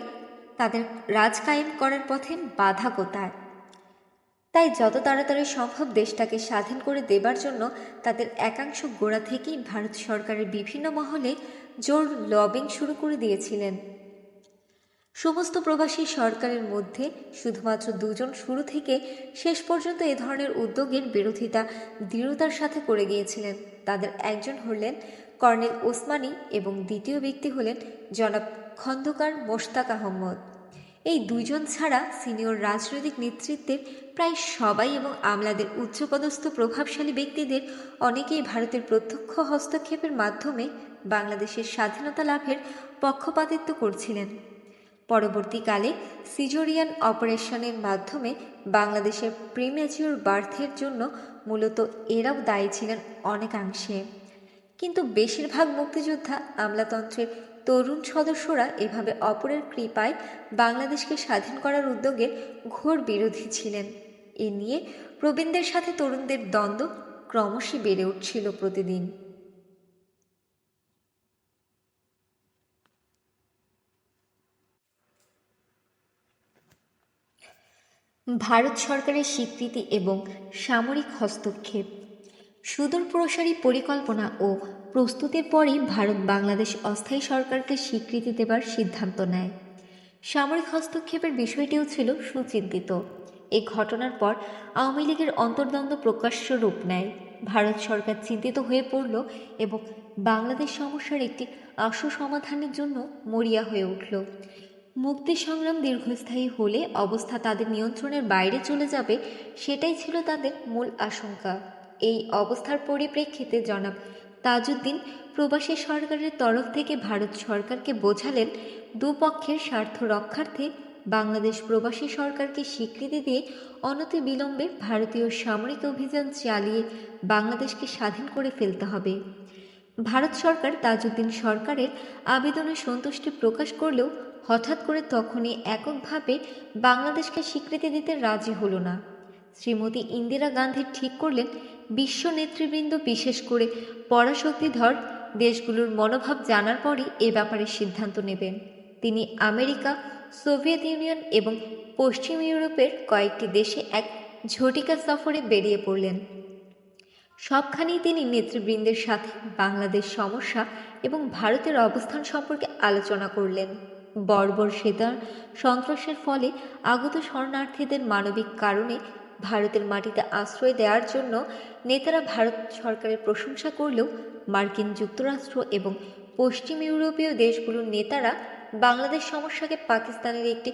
তাদের রাজ কায়েম করার পথে বাধা কোথায়। তাই যত তাড়াতাড়ি সম্ভব দেশটাকে স্বাধীন করে দেবার জন্য তাদের একাংশ গোড়া থেকেই ভারত সরকারের বিভিন্ন মহলে জোর লবিং শুরু করে দিয়েছিলেন। সমস্ত প্রবাসী সরকারের মধ্যে শুধুমাত্র দুজন শুরু থেকে শেষ পর্যন্ত এ ধরনের উদ্যোগের বিরোধিতা দৃঢ়তার সাথে করে গিয়েছিলেন। তাদের একজন হলেন কর্নেল ওসমানী এবং দ্বিতীয় ব্যক্তি হলেন জনাব খন্দকার মোশতাক আহমদ। এই দুইজন ছাড়া সিনিয়র রাজনৈতিক নেতৃত্বের প্রায় সবাই এবং আমলাদের উচ্চপদস্থ প্রভাবশালী ব্যক্তিদের অনেকেই ভারতের প্রত্যক্ষ হস্তক্ষেপের মাধ্যমে বাংলাদেশের স্বাধীনতা লাভের পক্ষপাতিত্ব করছিলেন। পরবর্তীকালে সিজারিয়ান অপারেশনের মাধ্যমে বাংলাদেশের প্রিম্যাচিওর বার্থের জন্য মূলত এরাও দায়ী ছিলেন অনেকাংশে। কিন্তু বেশিরভাগ মুক্তিযোদ্ধা আমলাতন্ত্রের তরুণ সদস্যরা এভাবে অপরের কৃপায় বাংলাদেশকে স্বাধীন করার উদ্যোগের ঘোর বিরোধী ছিলেন। এ নিয়ে প্রবীণদের সাথে তরুণদের দ্বন্দ্ব ক্রমশই বেড়ে উঠছিল প্রতিদিন। ভারত সরকারের স্বীকৃতি এবং সামরিক হস্তক্ষেপ। সুদূর প্রসারী পরিকল্পনা ও প্রস্তুতির পরই ভারত বাংলাদেশ অস্থায়ী সরকারকে স্বীকৃতি দেবার সিদ্ধান্ত নেয়। সামরিক হস্তক্ষেপের বিষয়টিও ছিল সুচিন্তিত। এই ঘটনার পর আওয়ামী লীগের অন্তর্দ্বন্দ্ব প্রকাশ্য রূপ নেয়। ভারত সরকার চিন্তিত হয়ে পড়ল এবং বাংলাদেশ সমস্যার একটি আশু সমাধানের জন্য মরিয়া হয়ে উঠল। মুক্তি সংগ্রাম দীর্ঘস্থায়ী হলে অবস্থা তাদের নিয়ন্ত্রণের বাইরে চলে যাবে, সেটাই ছিল তাদের মূল আশঙ্কা। এই অবস্থার পরিপ্রেক্ষিতে জনাব তাজউদ্দিন প্রবাসী সরকারের তরফ থেকে ভারত সরকারকে বোঝালেন, দুপক্ষের স্বার্থ রক্ষার্থে বাংলাদেশ প্রবাসী সরকারকে স্বীকৃতি দিয়ে অনতিবিলম্বে ভারতীয় সামরিক অভিযান চালিয়ে বাংলাদেশকে স্বাধীন করে ফেলতে হবে। ভারত সরকার তাজউদ্দিন সরকারের আবেদনে সন্তুষ্টি প্রকাশ করলেও হঠাৎ করে তখনই এককভাবে বাংলাদেশকে স্বীকৃতি দিতে রাজি হলো না। শ্রীমতী ইন্দিরা গান্ধী ঠিক করলেন, বিশ্ব নেতৃবৃন্দ বিশেষ করে পরাশক্তিধর দেশগুলোর মনোভাব জানার পরই এ ব্যাপারে সিদ্ধান্ত নেবেন। তিনি আমেরিকা, সোভিয়েত ইউনিয়ন এবং পশ্চিম ইউরোপের কয়েকটি দেশে এক ঝটিকা সফরে বেরিয়ে পড়লেন। সবখানেই তিনি নেতৃবৃন্দের সাথে বাংলাদেশ সমস্যা এবং ভারতের অবস্থান সম্পর্কে আলোচনা করলেন। বর্বর সেনা সন্ত্রাসের ফলে আগত শরণার্থীদের মানবিক কারণে ভারতের মাটিতে আশ্রয় দেওয়ার জন্য নেতারা ভারত সরকারের প্রশংসা করলেও মার্কিন যুক্তরাষ্ট্র এবং পশ্চিম ইউরোপীয় দেশগুলোর নেতারা বাংলাদেশ সমস্যাকে পাকিস্তানের একটি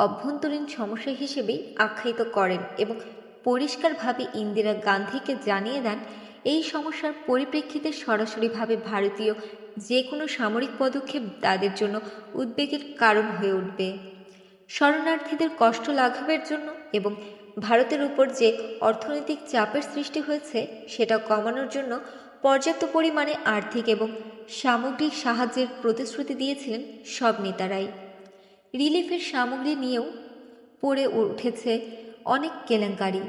অভ্যন্তরীণ সমস্যা হিসেবেই আখ্যায়িত করেন এবং পরিষ্কারভাবে ইন্দিরা গান্ধীকে জানিয়ে দেন, এই সমস্যার পরিপ্রেক্ষিতে সরাসরিভাবে ভারতীয় যে কোনো সামরিক পদক্ষেপ তাদের জন্য উদ্বেগের কারণ হয়ে উঠবে। শরণার্থীদের কষ্ট লাঘবের জন্য এবং ভারতের উপর যে অর্থনৈতিক চাপের সৃষ্টি হয়েছে সেটা কমানোর জন্য পর্যাপ্ত পরিমাণে আর্থিক এবং সামগ্রিক সাহায্যের প্রতিশ্রুতি দিয়েছিলেন সব নেতারাই। রিলিফের সামগ্রী নিয়েও পড়ে উঠেছে অনেক কেলেঙ্কারি।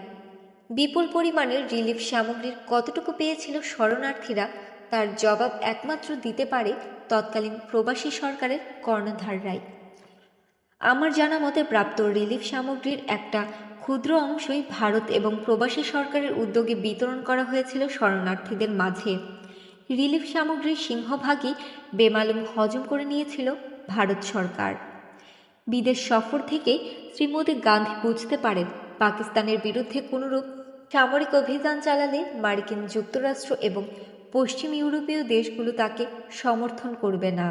বিপুল পরিমাণের রিলিফ সামগ্রীর কতটুকু পেয়েছিল শরণার্থীরা, তার জবাব একমাত্র দিতে পারে তৎকালীন প্রবাসী সরকারের কর্ণধাররাই। আমার জানা মতে প্রাপ্ত রিলিফ সামগ্রীর একটা ক্ষুদ্র অংশই ভারত এবং প্রবাসী সরকারের উদ্যোগে বিতরণ করা হয়েছিল শরণার্থীদের মাঝে। রিলিফ সামগ্রীর সিংহভাগই বেমালুম হজম করে নিয়েছিল ভারত সরকার। বিদেশ সফর থেকে শ্রীমতী গান্ধী বুঝতে পারেন, পাকিস্তানের বিরুদ্ধে কোনোরূপ সামরিক অভিযান চালালে মার্কিন যুক্তরাষ্ট্র এবং পশ্চিম ইউরোপীয় দেশগুলো তাকে সমর্থন করবে না।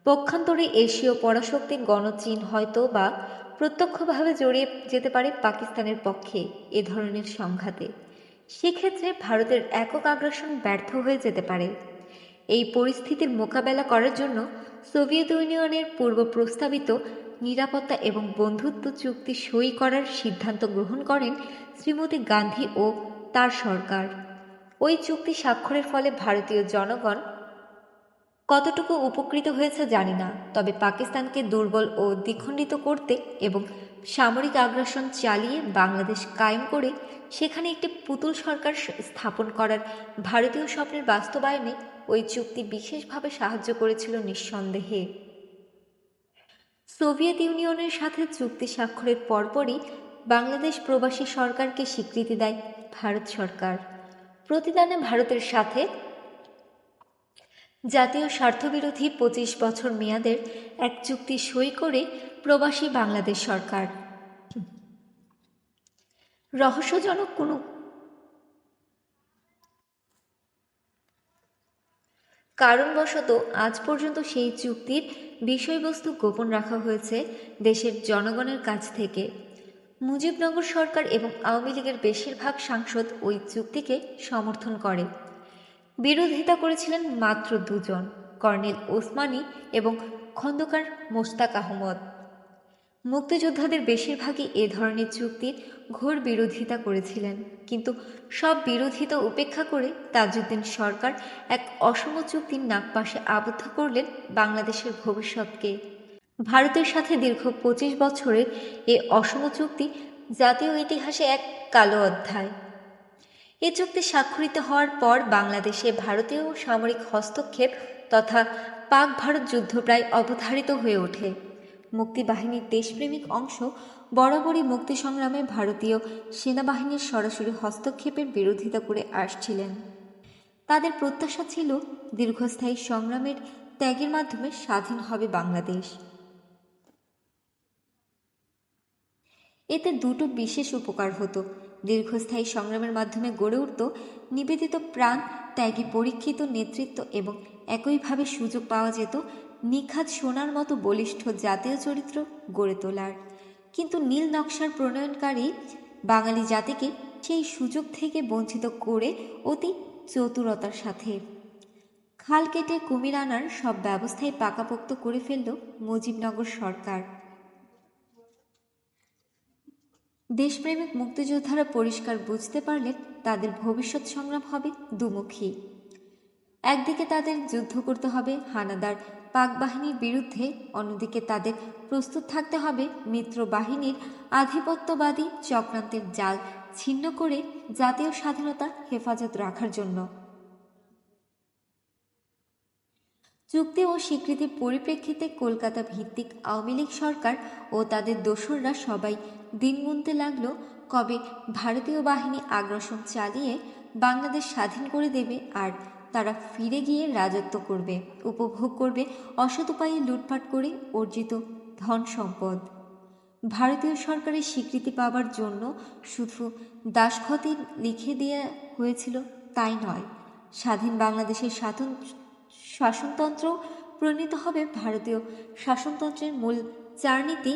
পক্ষান্তরে এশীয় পরাশক্তির গণচীন হয়তো বা প্রত্যক্ষভাবে জড়িয়ে যেতে পারে পাকিস্তানের পক্ষে এ ধরনের সংঘাতে। সেক্ষেত্রে ভারতের একক আগ্রাসন ব্যর্থ হয়ে যেতে পারে। এই পরিস্থিতির মোকাবেলা করার জন্য সোভিয়েত ইউনিয়নের পূর্ব প্রস্তাবিত নিরাপত্তা এবং বন্ধুত্ব চুক্তি সই করার সিদ্ধান্ত গ্রহণ করেন শ্রীমতী গান্ধী ও তার সরকার। ওই চুক্তি স্বাক্ষরের ফলে ভারতীয় জনগণ কতটুকু উপকৃত হয়েছে জানি না, তবে পাকিস্তানকে দুর্বল ও দ্বিখণ্ডিত করতে এবং সামরিক আগ্রাসন চালিয়ে বাংলাদেশ কায়েম করে সেখানে একটি পুতুল সরকার স্থাপন করার ভারতীয় স্বপ্নের বাস্তবায়নে ওই চুক্তি বিশেষভাবে সাহায্য করেছিল নিঃসন্দেহে। সোভিয়েত ইউনিয়নের সাথে চুক্তি স্বাক্ষরের পরপরই বাংলাদেশ প্রবাসী সরকারকে স্বীকৃতি দেয় ভারত সরকার। প্রতিদানে ভারতের সাথে জাতীয় স্বার্থবিরোধী ২৫ বছর মেয়াদের এক চুক্তি সই করে প্রবাসী বাংলাদেশ সরকার। রহস্যজনক কোনো কারণবশত আজ পর্যন্ত সেই চুক্তির বিষয়বস্তু গোপন রাখা হয়েছে দেশের জনগণের কাছ থেকে। মুজিবনগর সরকার এবং আওয়ামী লীগের বেশিরভাগ সাংসদ ওই চুক্তিকে সমর্থন করে। বিরোধিতা করেছিলেন মাত্র দুজন, কর্নেল ওসমানী এবং খন্দকার মোশতাক আহমদ। মুক্তিযোদ্ধাদের বেশিরভাগই এ ধরনের চুক্তির ঘোর বিরোধিতা করেছিলেন, কিন্তু সব বিরোধিতা উপেক্ষা করে তাজউদ্দিন সরকার এক অসম চুক্তির নাগপাশে আবদ্ধ করলেন বাংলাদেশের ভবিষ্যৎকে। ভারতের সাথে দীর্ঘ ২৫ বছরের এ অসম চুক্তি জাতীয় ইতিহাসে এক কালো অধ্যায়। এ চুক্তি স্বাক্ষরিত হওয়ার পর বাংলাদেশে ভারতীয় সামরিক হস্তক্ষেপ তথা পাক ভারত যুদ্ধ প্রায় অবধারিত হয়ে ওঠে। মুক্তিবাহিনীর দেশপ্রেমিক অংশ বরাবরই মুক্তি সংগ্রামে ভারতীয় সেনাবাহিনীর সরাসরি হস্তক্ষেপের বিরোধিতা করে আসছিলেন। তাদের প্রত্যাশা ছিল দীর্ঘস্থায়ী সংগ্রামের ত্যাগের মাধ্যমে স্বাধীন হবে বাংলাদেশ। এতে দুটো বিশেষ উপকার হতো। দীর্ঘস্থায়ী সংগ্রামের মাধ্যমে গড়ে উঠত নিবেদিত প্রাণ, ত্যাগী পরীক্ষিত নেতৃত্ব এবং একইভাবে সুযোগ পাওয়া যেত নিখাদ সোনার মতো বলিষ্ঠ জাতীয় চরিত্র গড়ে তোলার। কিন্তু নীল নকশার প্রণয়নকারী বাঙালি জাতিকে সেই সুযোগ থেকে বঞ্চিত করে অতি চতুরতার সাথে খাল কেটে কুমির আনার সব ব্যবস্থাই পাকাপোক্ত করে ফেলল মুজিবনগর সরকার। দেশপ্রেমিক মুক্তিযোদ্ধারা পরিষ্কার বুঝতে পারলেন তাদের ভবিষ্যৎ সংগ্রাম হবে দুমুখী। একদিকে তাদের যুদ্ধ করতে হবে হানাদার পাক বাহিনীর বিরুদ্ধে, অন্যদিকে তাদের প্রস্তুত থাকতে হবে মিত্র বাহিনীর আধিপত্যবাদী চক্রান্তের জাল ছিন্ন করে জাতীয় স্বাধীনতার হেফাজত রাখার জন্য। চুক্তি ও স্বীকৃতির পরিপ্রেক্ষিতে কলকাতা ভিত্তিক আওয়ামী লীগ সরকার ও তাদের দোসররা সবাই দিন গুনতে লাগল কবে ভারতীয় বাহিনী আগ্রাসন চালিয়ে বাংলাদেশ স্বাধীন করে দেবে আর তারা ফিরে গিয়ে রাজত্ব করবে, উপভোগ করবে অসৎ উপায়ে লুটপাট করে অর্জিত ধন সম্পদ। ভারতীয় সরকারের স্বীকৃতি পাবার জন্য শুধু দাসখতি লিখে দেওয়া হয়েছিল তাই নয়, স্বাধীন বাংলাদেশের শাসনতন্ত্র প্রণীত হবে ভারতীয় শাসনতন্ত্রের মূল চারনীতি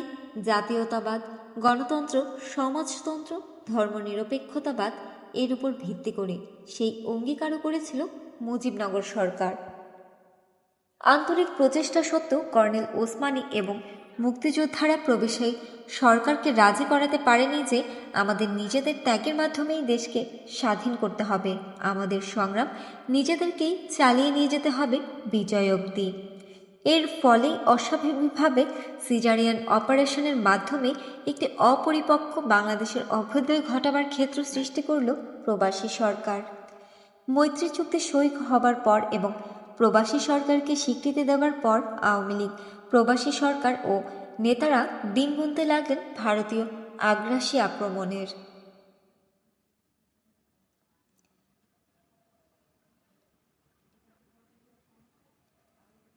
জাতীয়তাবাদ, গণতন্ত্র, সমাজতন্ত্র, ধর্মনিরপেক্ষতাবাদ এর উপর ভিত্তি করে। সেই অঙ্গীকারও করেছিল মুজিবনগর সরকার। আন্তরিক প্রচেষ্টা সত্ত্বেও কর্নেল ওসমানী এবং মুক্তিযোদ্ধারা প্রবেশে সরকারকে রাজি করাতে পারেনি যে আমাদের নিজেদের ত্যাগের মাধ্যমেই দেশকে স্বাধীন করতে হবে, আমাদের সংগ্রাম নিজেদেরকেই চালিয়ে নিয়ে যেতে হবে বিজয় অবধি। এর ফলেই অস্বাভাবিকভাবে সিজারিয়ান অপারেশনের মাধ্যমে একটি অপরিপক্ক বাংলাদেশের অভ্যুদয় ঘটাবার ক্ষেত্র সৃষ্টি করল প্রবাসী সরকার। মৈত্রী চুক্তি সই হবার পর এবং প্রবাসী সরকারকে স্বীকৃতি দেওয়ার পর আওয়ামী লীগ, প্রবাসী সরকার ও নেতারা দিন গুনতে লাগলেন ভারতীয় আগ্রাসী আক্রমণের।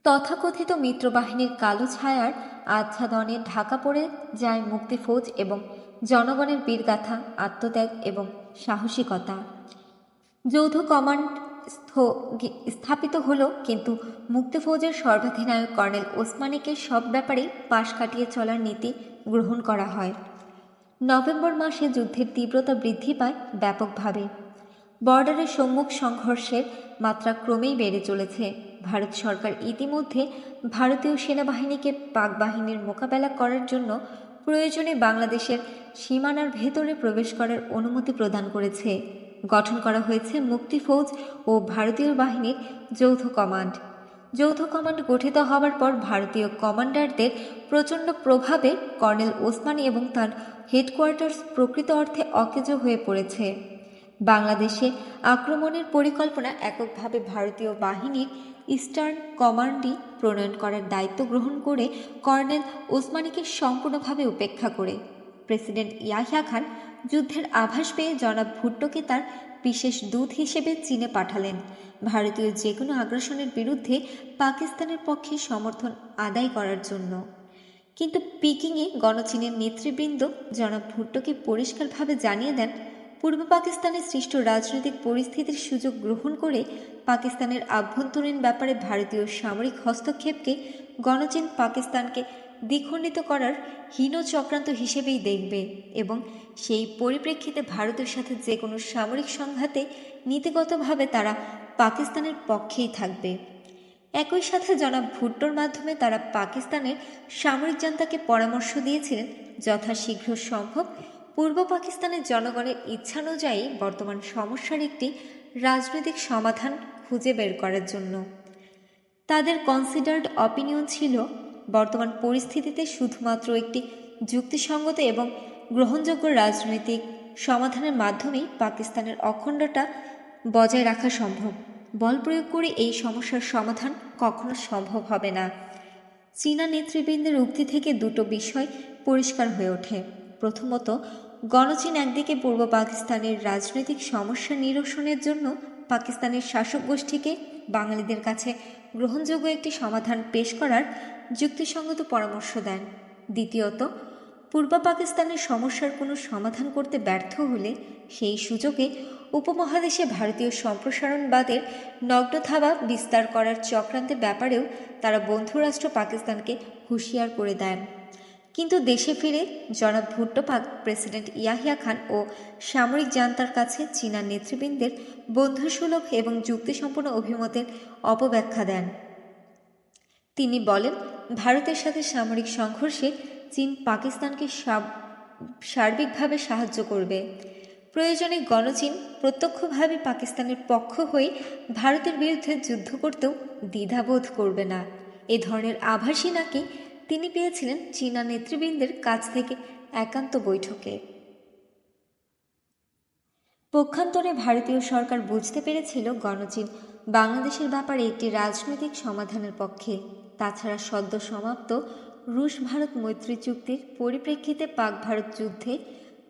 তথাকথিত মিত্রবাহিনীর কালো ছায়ার আচ্ছাদনে ঢাকা পড়ে যায় মুক্তিফৌজ এবং জনগণের বীরগাথা, আত্মত্যাগ এবং সাহসিকতা। যৌথ কমান্ড স্থাপিত হলো, কিন্তু মুক্তিফৌজের সর্বাধিনায়ক কর্নেল ওসমানীকে সব ব্যাপারেই পাশ কাটিয়ে চলার নীতি গ্রহণ করা হয়। নভেম্বর মাসে যুদ্ধের তীব্রতা বৃদ্ধি পায় ব্যাপকভাবে। বর্ডারের সম্মুখ সংঘর্ষের মাত্রা ক্রমেই বেড়ে চলেছে। ভারত সরকার ইতিমধ্যে ভারতীয় সেনাবাহিনীকে পাক বাহিনীর মোকাবেলা করার জন্য প্রয়োজনে বাংলাদেশের সীমানার ভেতরে প্রবেশ করার অনুমতি প্রদান করেছে। গঠন করা হয়েছে মুক্তিফৌজ ও ভারতীয় বাহিনীর যৌথ কমান্ড। যৌথ কমান্ড গঠিত হবার পর ভারতীয় কমান্ডারদের প্রচণ্ড প্রভাবে কর্নেল ওসমানী এবং তার হেডকোয়ার্টার্স প্রকৃত অর্থে অকেজো হয়ে পড়েছে। বাংলাদেশে আক্রমণের পরিকল্পনা এককভাবে ভারতীয় বাহিনীর ইস্টার্ন কমান্ডই প্রণয়ন করার দায়িত্ব গ্রহণ করে কর্নেল ওসমানীকে সম্পূর্ণভাবে উপেক্ষা করে প্রেসিডেন্ট ইয়াহিয়া খান যুদ্ধের আভাস পেয়ে জনাব ভুট্টোকে তার বিশেষ দূত হিসেবে চীনে পাঠালেন ভারতীয় যে কোনো আগ্রাসনের বিরুদ্ধে পাকিস্তানের পক্ষে সমর্থন আদায় করার জন্য। কিন্তু পিকিংয়ে গণচীনের নেতৃবৃন্দ জনাব ভুট্টোকে পরিষ্কারভাবে জানিয়ে দেন, পূর্ব পাকিস্তানে সৃষ্ট রাজনৈতিক পরিস্থিতির সুযোগ গ্রহণ করে পাকিস্তানের আভ্যন্তরীণ ব্যাপারে ভারতীয় সামরিক হস্তক্ষেপকে গণচীন পাকিস্তানকে দ্বিখণ্ডিত করার হীন চক্রান্ত হিসেবেই দেখবে এবং সেই পরিপ্রেক্ষিতে ভারতের সাথে যে কোনো সামরিক সংঘাতে নীতিগতভাবে তারা পাকিস্তানের পক্ষেই থাকবে। একই সাথে জনাব ভুট্টোর মাধ্যমে তারা পাকিস্তানের সামরিক জান্তাকে পরামর্শ দিয়েছিলেন যথাশীঘ্র সম্ভব পূর্ব পাকিস্তানের জনগণের ইচ্ছানুযায়ী বর্তমান সমস্যার একটি রাজনৈতিক সমাধান খুঁজে বের করার জন্য। তাদের কনসিডার্ড অপিনিয়ন ছিল বর্তমান পরিস্থিতিতে শুধুমাত্র একটি যুক্তিসঙ্গত এবং গ্রহণযোগ্য রাজনৈতিক সমাধানের মাধ্যমেই পাকিস্তানের অখণ্ডতা বজায় রাখা সম্ভব। বল প্রয়োগ করে এই সমস্যার সমাধান কখনো সম্ভব হবে না। চীনা নেতৃবৃন্দের উক্তি থেকে দুটো বিষয় পরিষ্কার হয়ে ওঠে। প্রথমত, গণচীন একদিকে পূর্ব পাকিস্তানের রাজনৈতিক সমস্যা নিরসনের জন্য পাকিস্তানের শাসক গোষ্ঠীকে বাঙালিদের কাছে গ্রহণযোগ্য একটি সমাধান পেশ করার যুক্তিসঙ্গত পরামর্শ দেন। দ্বিতীয়ত, পূর্ব পাকিস্তানের সমস্যার কোনো সমাধান করতে ব্যর্থ হলে সেই সুযোগে উপমহাদেশে ভারতীয় সম্প্রসারণবাদের নগ্ন থাবা বিস্তার করার চক্রান্তের ব্যাপারেও তারা বন্ধুরাষ্ট্র পাকিস্তানকে হুঁশিয়ার করে দেন। কিন্তু দেশে ফিরে জনাব ভুট্টো প্রেসিডেন্ট ইয়াহিয়া খান ও সামরিক জান্তার কাছে চীনা নেতৃবৃন্দের বন্ধুসুলভ এবং যুক্তিসম্পন্ন অভিমতের অপব্যাখ্যা দেন। তিনি বলেন, ভারতের সাথে সামরিক সংঘর্ষে চীন পাকিস্তানকে সার্বিকভাবে সাহায্য করবে। প্রয়োজনে গণচীন প্রত্যক্ষভাবে পাকিস্তানের পক্ষ হয়ে ভারতের বিরুদ্ধে যুদ্ধ করতেও দ্বিধাবোধ করবে না। এ ধরনের আভাসই নাকি তিনি পেয়েছিলেন চীনা নেতৃবৃন্দের কাছ থেকে একান্ত বৈঠকে। পক্ষান্তরে ভারতীয় সরকার বুঝতে পেরেছিল গণচীন বাংলাদেশের ব্যাপারে একটি রাজনৈতিক সমাধানের পক্ষে। তাছাড়া সদ্য সমাপ্ত রুশ ভারত মৈত্রী চুক্তির পরিপ্রেক্ষিতে পাক ভারত যুদ্ধে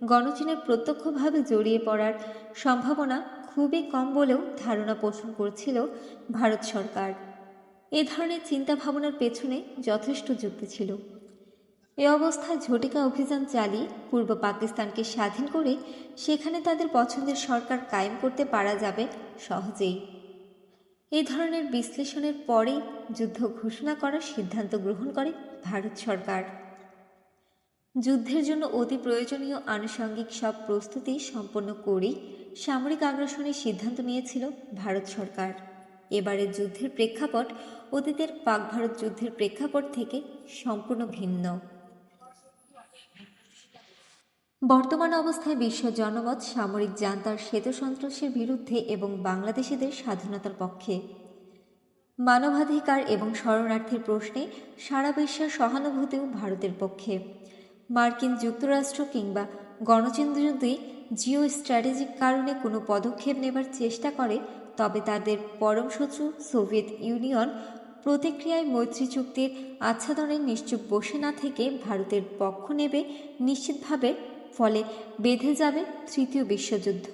গণচীনের প্রত্যক্ষভাবে জড়িয়ে পড়ার সম্ভাবনা খুবই কম বলেও ধারণা পোষণ করছিল ভারত সরকার। এ ধরনের চিন্তাভাবনার পেছনে যথেষ্ট যুক্তি ছিল। এ অবস্থায় ঝটিকা অভিযান চালিয়ে পূর্ব পাকিস্তানকে স্বাধীন করে সেখানে তাদের পছন্দের সরকার কায়েম করতে পারা যাবে সহজেই। এ ধরনের বিশ্লেষণের পরেই যুদ্ধ ঘোষণা করার সিদ্ধান্ত গ্রহণ করে ভারত সরকার। যুদ্ধের জন্য অতি প্রয়োজনীয় আনুষঙ্গিক সব প্রস্তুতি সম্পন্ন করেই সামরিক আগ্রাসনের সিদ্ধান্ত নিয়েছিল ভারত সরকার। এবারের যুদ্ধের প্রেক্ষাপট অতীতের পাক ভারত যুদ্ধের প্রেক্ষাপট থেকে সম্পূর্ণ ভিন্ন। বর্তমান অবস্থায় বিশ্ব জনমত সামরিক জান্তার শ্বেত সন্ত্রাসের বিরুদ্ধে এবং বাংলাদেশিদের স্বাধীনতার পক্ষে। মানবাধিকার এবং শরণার্থীর প্রশ্নে সারা বিশ্বের সহানুভূতিও ভারতের পক্ষে। মার্কিন যুক্তরাষ্ট্র কিংবা গণচীন যদি জিও স্ট্র্যাটেজিক কারণে কোনো পদক্ষেপ নেবার চেষ্টা করে, তবে তাদের পরম শত্রু সোভিয়েত ইউনিয়ন প্রতিক্রিয়ায় মৈত্রী চুক্তির আচ্ছাদনে নিশ্চুপ বসে না থেকে ভারতের পক্ষ নেবে নিশ্চিতভাবে। ফলে বেঁধে যাবে তৃতীয় বিশ্বযুদ্ধ।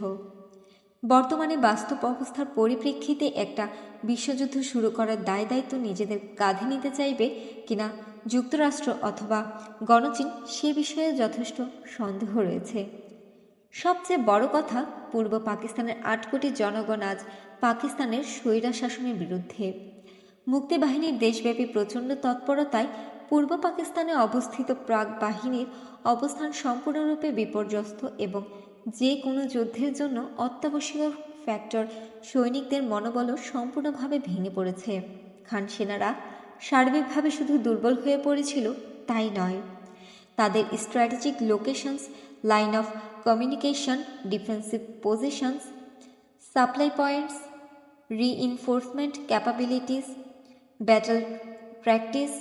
বর্তমানে বাস্তব অবস্থার পরিপ্রেক্ষিতে একটা বিশ্বযুদ্ধ শুরু করার দায়-দায়িত্ব নিজেদের কাঁধে নিতে চাইবে কিনা যুক্তরাষ্ট্র অথবা গণচীন, সে বিষয়ে যথেষ্ট সন্দেহ রয়েছে। সবচেয়ে বড় কথা, পূর্ব পাকিস্তানের ৮ কোটি জনগণ আজ পাকিস্তানের স্বৈরশাসনের বিরুদ্ধে। মুক্তিবাহিনীর দেশব্যাপী প্রচণ্ড তৎপরতায় পূর্ব পাকিস্তানে অবস্থিত প্রাগ বাহিনীর অবস্থান সম্পূর্ণরূপে বিপর্যস্ত এবং যে কোনো যুদ্ধের জন্য অত্যাবশ্যকীয় ফ্যাক্টর সৈনিকদের মনোবলও সম্পূর্ণভাবে ভেঙে পড়েছে। খান সেনারা সার্বিকভাবে শুধু দুর্বল হয়ে পড়েছিল তাই নয়, তাদের strategic locations, line of communication, defensive positions, supply points, reinforcement capabilities, battle practice,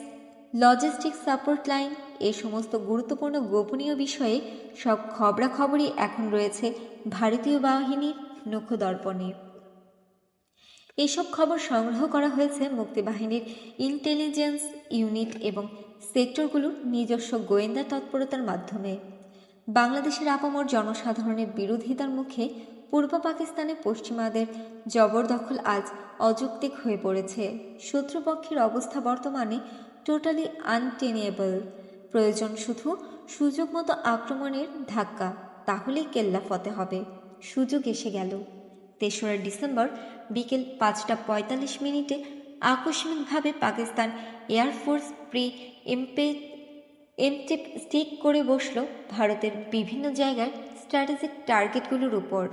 logistic support line, এ সমস্ত গুরুত্বপূর্ণ গোপনীয় বিষয়ে সব খবরাখবরই এখন রয়েছে ভারতীয় বাহিনীর নখদর্পণে। এসব খবর সংগ্রহ করা হয়েছে মুক্তিবাহিনীর ইন্টেলিজেন্স ইউনিট এবং সেক্টরগুলোর নিজস্ব গোয়েন্দা তৎপরতার মাধ্যমে। বাংলাদেশের আপামর জনসাধারণের বিরোধিতার মুখে পূর্ব পাকিস্তানে পশ্চিমাদের জবরদখল আজ অযৌক্তিক হয়ে পড়েছে। শত্রুপক্ষের অবস্থা বর্তমানে টোটালি আনটেনিয়েবল। প্রয়োজন শুধু সুযোগ মতো আক্রমণের ধাক্কা, তাহলেই কেল্লা ফতে হবে। সুযোগ এসে গেল। ৩রা ডিসেম্বর বিকেল ৫টা ৪৫ মিনিটে আকস্মিকভাবে পাকিস্তান এয়ারফোর্স এমটিপ স্টিক করে বসল ভারতের বিভিন্ন জায়গার স্ট্র্যাটেজিক টার্গেটগুলোর উপর।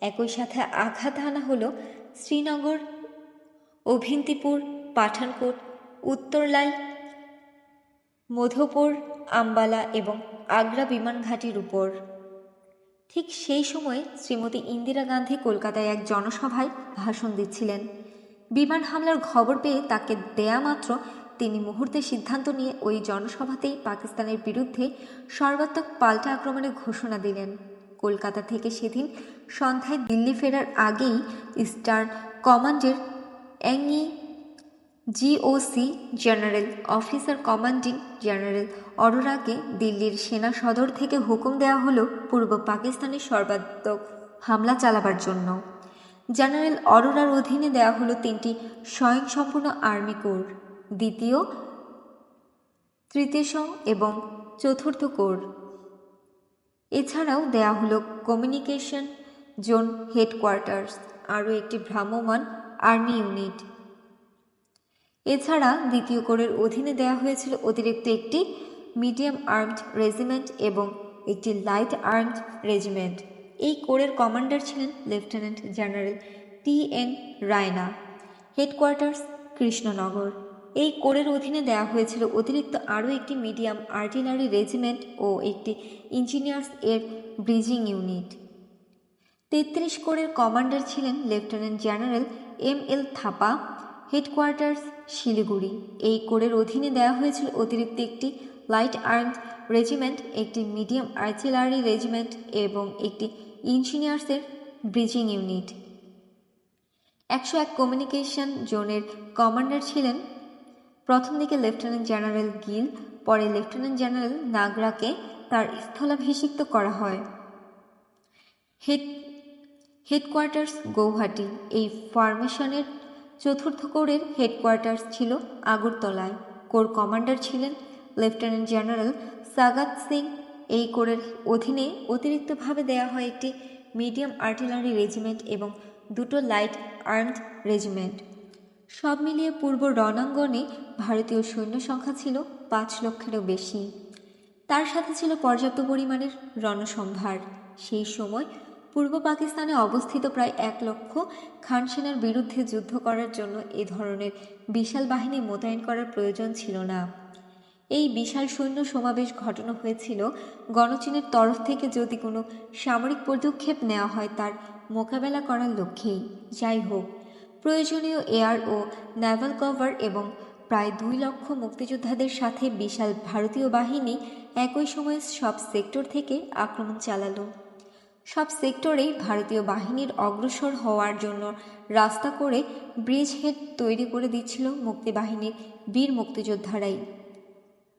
একই সাথে আঘাত হানা হলো শ্রীনগর, অভিন্তিপুর, পাঠানকোট, উত্তরলাই, মধুপুর, আম্বালা এবং আগ্রা বিমান ঘাঁটির উপর। ঠিক সেই সময়ে শ্রীমতী ইন্দিরা গান্ধী কলকাতায় এক জনসভায় ভাষণ দিচ্ছিলেন। বিমান হামলার খবর পেয়ে তাকে দেয়া মাত্র তিনি মুহূর্তে সিদ্ধান্ত নিয়ে ওই জনসভাতেই পাকিস্তানের বিরুদ্ধে সর্বাত্মক পাল্টা আক্রমণের ঘোষণা দিলেন। কলকাতা থেকে সেদিন সন্ধ্যায় দিল্লি ফেরার আগেই ইস্টার্ন কমান্ডের অ্যাংই GOC general officer commanding general অরোরাকে দিল্লির সেনা সদর থেকে হুকুম দেওয়া হলো পূর্ব পাকিস্তানের সর্বাত্মক হামলা চালাবার জন্য। জেনারেল অরোরার অধীনে দেওয়া হলো 3টি স্বয়ংসম্পূর্ণ আর্মি কোর, 2য়, 3য় এবং 4র্থ কোর। এছাড়াও দেয়া হলো কমিউনিকেশন জোন হেডকোয়ার্টার্স, আরও একটি ভ্রাম্যমাণ আর্মি ইউনিট। এছাড়া 2য় কোরের অধীনে দেওয়া হয়েছিল অতিরিক্ত একটি মিডিয়াম আর্মড রেজিমেন্ট এবং একটি লাইট আর্মড রেজিমেন্ট। এই কোরের কমান্ডার ছিলেন lieutenant general TN Raina. Headquarters Krishnanagar. এই কোরের অধীনে দেওয়া হয়েছিল অতিরিক্ত আরও একটি মিডিয়াম আর্টিলারি রেজিমেন্ট ও একটি ইঞ্জিনিয়ার্স এর ব্রিজিং ইউনিট। 33 কোরের কমান্ডার ছিলেন lieutenant general ML Thapa. Headquarters Siliguri. এই কোরের অধীনে দেওয়া হয়েছিল অতিরিক্ত একটি লাইট আর্মড রেজিমেন্ট, একটি মিডিয়াম আর্টিলারি রেজিমেন্ট এবং একটি ইঞ্জিনিয়ার্সের ব্রিজিং ইউনিট। 101 কমিউনিকেশন জোনের কমান্ডার ছিলেন প্রথম দিকে লেফটেন্যান্ট জেনারেল গিল, পরে লেফটেন্যান্ট জেনারেল নাগরাকে তার স্থলাভিষিক্ত করা হয়। হেডকোয়ার্টার্স গৌহাটি। এই ফরমেশনের 4র্থ কোরের হেডকোয়ার্টার্স ছিল আগরতলায়। কোর কমান্ডার ছিলেন লেফটেন্যান্ট জেনারেল সাগাত সিং। এই কোরের অধীনে অতিরিক্তভাবে দেওয়া হয় একটি মিডিয়াম আর্টিলারি রেজিমেন্ট এবং 2টো লাইট আর্মড রেজিমেন্ট। সব মিলিয়ে পূর্ব রণাঙ্গনে ভারতীয় সৈন্য সংখ্যা ছিল 5 লক্ষেরও বেশি। তার সাথে ছিল পর্যাপ্ত পরিমাণের রণসম্ভার। সেই সময় পূর্ব পাকিস্তানে অবস্থিত প্রায় 1 লক্ষ খান সেনার বিরুদ্ধে যুদ্ধ করার জন্য এ ধরনের বিশাল বাহিনী মোতায়েন করার প্রয়োজন ছিল না। এই বিশাল সৈন্য সমাবেশ ঘটানো হয়েছিল গণচীনের তরফ থেকে যদি কোনো সামরিক পদক্ষেপ নেওয়া হয় তার মোকাবেলা করার লক্ষ্যেই। যাই হোক, প্রয়োজনীয় এয়ার ও নেভাল কভার এবং প্রায় 2 লক্ষ মুক্তিযোদ্ধাদের সাথে বিশাল ভারতীয় বাহিনী একই সময়ে সব সেক্টর থেকে আক্রমণ চালালো। সব সেক্টরেই ভারতীয় বাহিনীর অগ্রসর হওয়ার জন্য রাস্তা করে ব্রিজ হেড তৈরি করে দিচ্ছিল মুক্তিবাহিনীর বীর মুক্তিযোদ্ধারাই।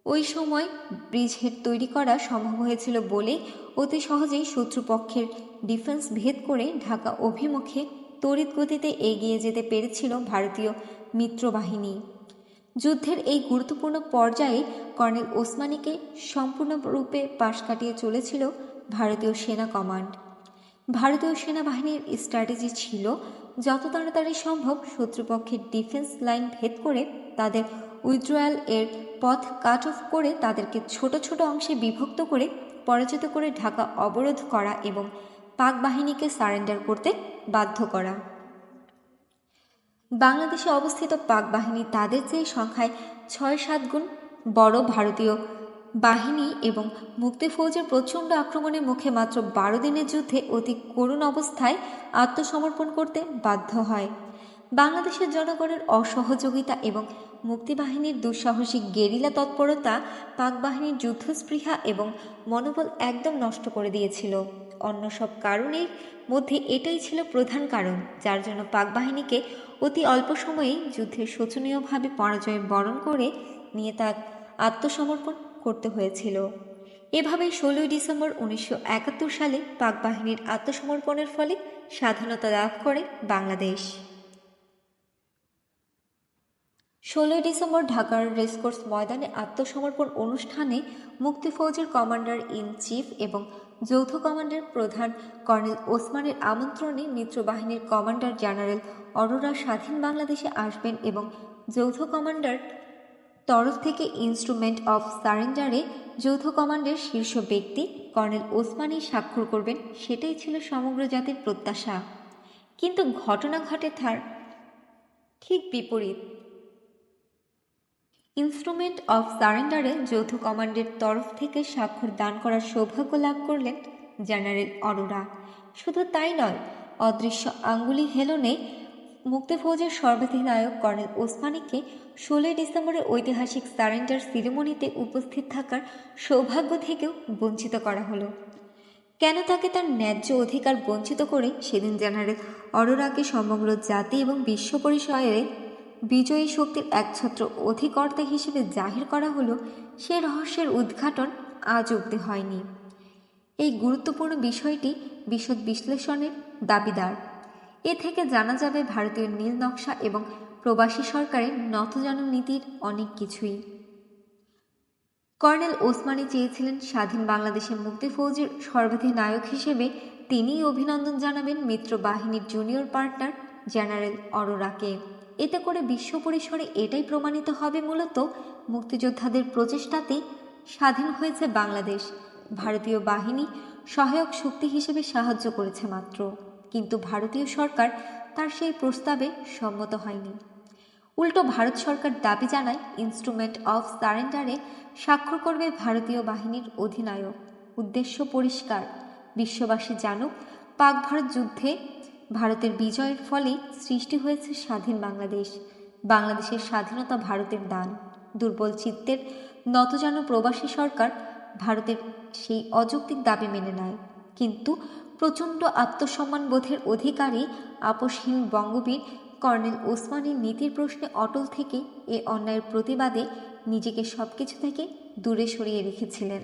ওই সময় ব্রিজ হেড তৈরি করা সম্ভব হয়েছিল বলে অতি সহজেই শত্রুপক্ষের ডিফেন্স ভেদ করে ঢাকা অভিমুখে তড়িৎ গতিতে এগিয়ে যেতে পেরেছিল ভারতীয় মিত্রবাহিনী। যুদ্ধের এই গুরুত্বপূর্ণ পর্যায়ে কর্নেল ওসমানীকে সম্পূর্ণরূপে পাশ কাটিয়ে চলেছিল ভারতীয় সেনা কমান্ড। ভারতীয় সেনাবাহিনীর স্ট্র্যাটেজি ছিল যত তাড়াতাড়ি সম্ভব শত্রুপক্ষের ডিফেন্স লাইন ভেদ করে তাদের উইথড্রয়াল এর পথ কাট অফ করে তাদেরকে ছোট ছোট অংশে বিভক্ত করে পরাজিত করে ঢাকা অবরোধ করা এবং পাক বাহিনীকে সারেন্ডার করতে বাধ্য করা। বাংলাদেশে অবস্থিত পাক বাহিনী তাদের চেয়ে সংখ্যায় 6-7 গুণ বড় ভারতীয় বাহিনী এবং মুক্তিফৌজের প্রচণ্ড আক্রমণের মুখে মাত্র 12 দিনের যুদ্ধে অতি করুণ অবস্থায় আত্মসমর্পণ করতে বাধ্য হয়। বাংলাদেশের জনগণের অসহযোগিতা এবং মুক্তিবাহিনীর দুঃসাহসিক গেরিলা তৎপরতা পাক বাহিনীর যুদ্ধস্পৃহা এবং মনোবল একদম নষ্ট করে দিয়েছিল। অন্য সব কারণের মধ্যে এটাই ছিল প্রধান কারণ যার জন্য পাক বাহিনীকে অতি অল্প সময়েই যুদ্ধের শোচনীয়ভাবে পরাজয় বরণ করে নিয়ে তার আত্মসমর্পণ করতে হয়েছিল। এভাবে 16 ডিসেম্বর 1971 সালে পাক বাহিনীর আত্মসমর্পণের ফলে স্বাধীনতা লাভ করে বাংলাদেশ। 16 ডিসেম্বর ঢাকার রেসকোর্স ময়দানে আত্মসমর্পণ অনুষ্ঠানে মুক্তিফৌজের কমান্ডার ইন চিফ এবং যৌথ কমান্ডের প্রধান কর্নেল ওসমানের আমন্ত্রণে মিত্রবাহিনীর কমান্ডার জেনারেল অরোরা স্বাধীন বাংলাদেশে আসবেন এবং যৌথ কমান্ডার তরফ থেকে ইনস্ট্রুমেন্ট অফ সারেন্ডারে যৌথ কমান্ডের শীর্ষ ব্যক্তি কর্নেল ওসমানী স্বাক্ষর করবেন, সেটাই ছিল সমগ্র জাতির প্রত্যাশা। কিন্তু ঘটনা ঘটে তার ঠিক বিপরীত। ইনস্ট্রুমেন্ট অফ সারেন্ডারে যৌথ কমান্ডের তরফ থেকে স্বাক্ষর দান করার সৌভাগ্য লাভ করলেন জেনারেল অরোরা। শুধু তাই নয়, অদৃশ্য আঙ্গুলি হেলনে মুক্তিফৌজের সর্বাধিনায়ক কর্নেল ওসমানীকে 16 ডিসেম্বরের ঐতিহাসিক সারেন্ডার সিরিমনিতে উপস্থিত থাকার সৌভাগ্য থেকেও বঞ্চিত করা হলো। কেন তাকে তার ন্যায্য অধিকার বঞ্চিত করে সেদিন জেনারেল অরোরাকে সমগ্র জাতি এবং বিশ্ব পরিসরে বিজয়ী শক্তির একছত্র অধিকর্তা হিসেবে জাহির করা হলো, সে রহস্যের উদ্ঘাটন আজ অবধি হয়নি। এই গুরুত্বপূর্ণ বিষয়টি বিশদ বিশ্লেষণের দাবিদার। এ থেকে জানা যাবে ভারতীয় নীল নকশা এবং প্রবাসী সরকারের নতজানু নীতির অনেক কিছুই। কর্নেল ওসমানী চেয়েছিলেন স্বাধীন বাংলাদেশের মুক্তিফৌজের সর্বাধিনায়ক হিসেবে তিনিই অভিনন্দন জানাবেন মিত্র বাহিনীর জুনিয়র পার্টনার জেনারেল অরোরাকে। এতে করে বিশ্ব পরিসরে এটাই প্রমাণিত হবে মূলত মুক্তিযোদ্ধাদের প্রচেষ্টাতেই স্বাধীন হয়েছে বাংলাদেশ। ভারতীয় বাহিনী সহায়ক শক্তি হিসেবে সাহায্য করেছে মাত্র, কিন্তু ভারতীয় সরকার তার সেই প্রস্তাবে সম্মত হয়নি। উল্টো ভারত সরকার দাবি জানায় ইনস্ট্রুমেন্ট অফ সারেন্ডারে স্বাক্ষর করবে ভারতীয় বাহিনীর অধিনায়ক। উদ্দেশ্য পরিষ্কার, বিশ্ববাসী জানুক পাক ভারত যুদ্ধে ভারতের বিজয়ের ফলে সৃষ্টি হয়েছে স্বাধীন বাংলাদেশ। বাংলাদেশের স্বাধীনতা ভারতের দান। দুর্বল চিত্তের নতজানু প্রবাসী সরকার ভারতের সেই অযৌক্তিক দাবি মেনে নেয়, কিন্তু প্রচণ্ড আত্মসম্মানবোধের অধিকারী আপোষহীন বঙ্গবীর কর্নেল ওসমানীর নীতির প্রশ্নে অটল থেকে এ অন্যায়ের প্রতিবাদে নিজেকে সবকিছু থেকে দূরে সরিয়ে রেখেছিলেন।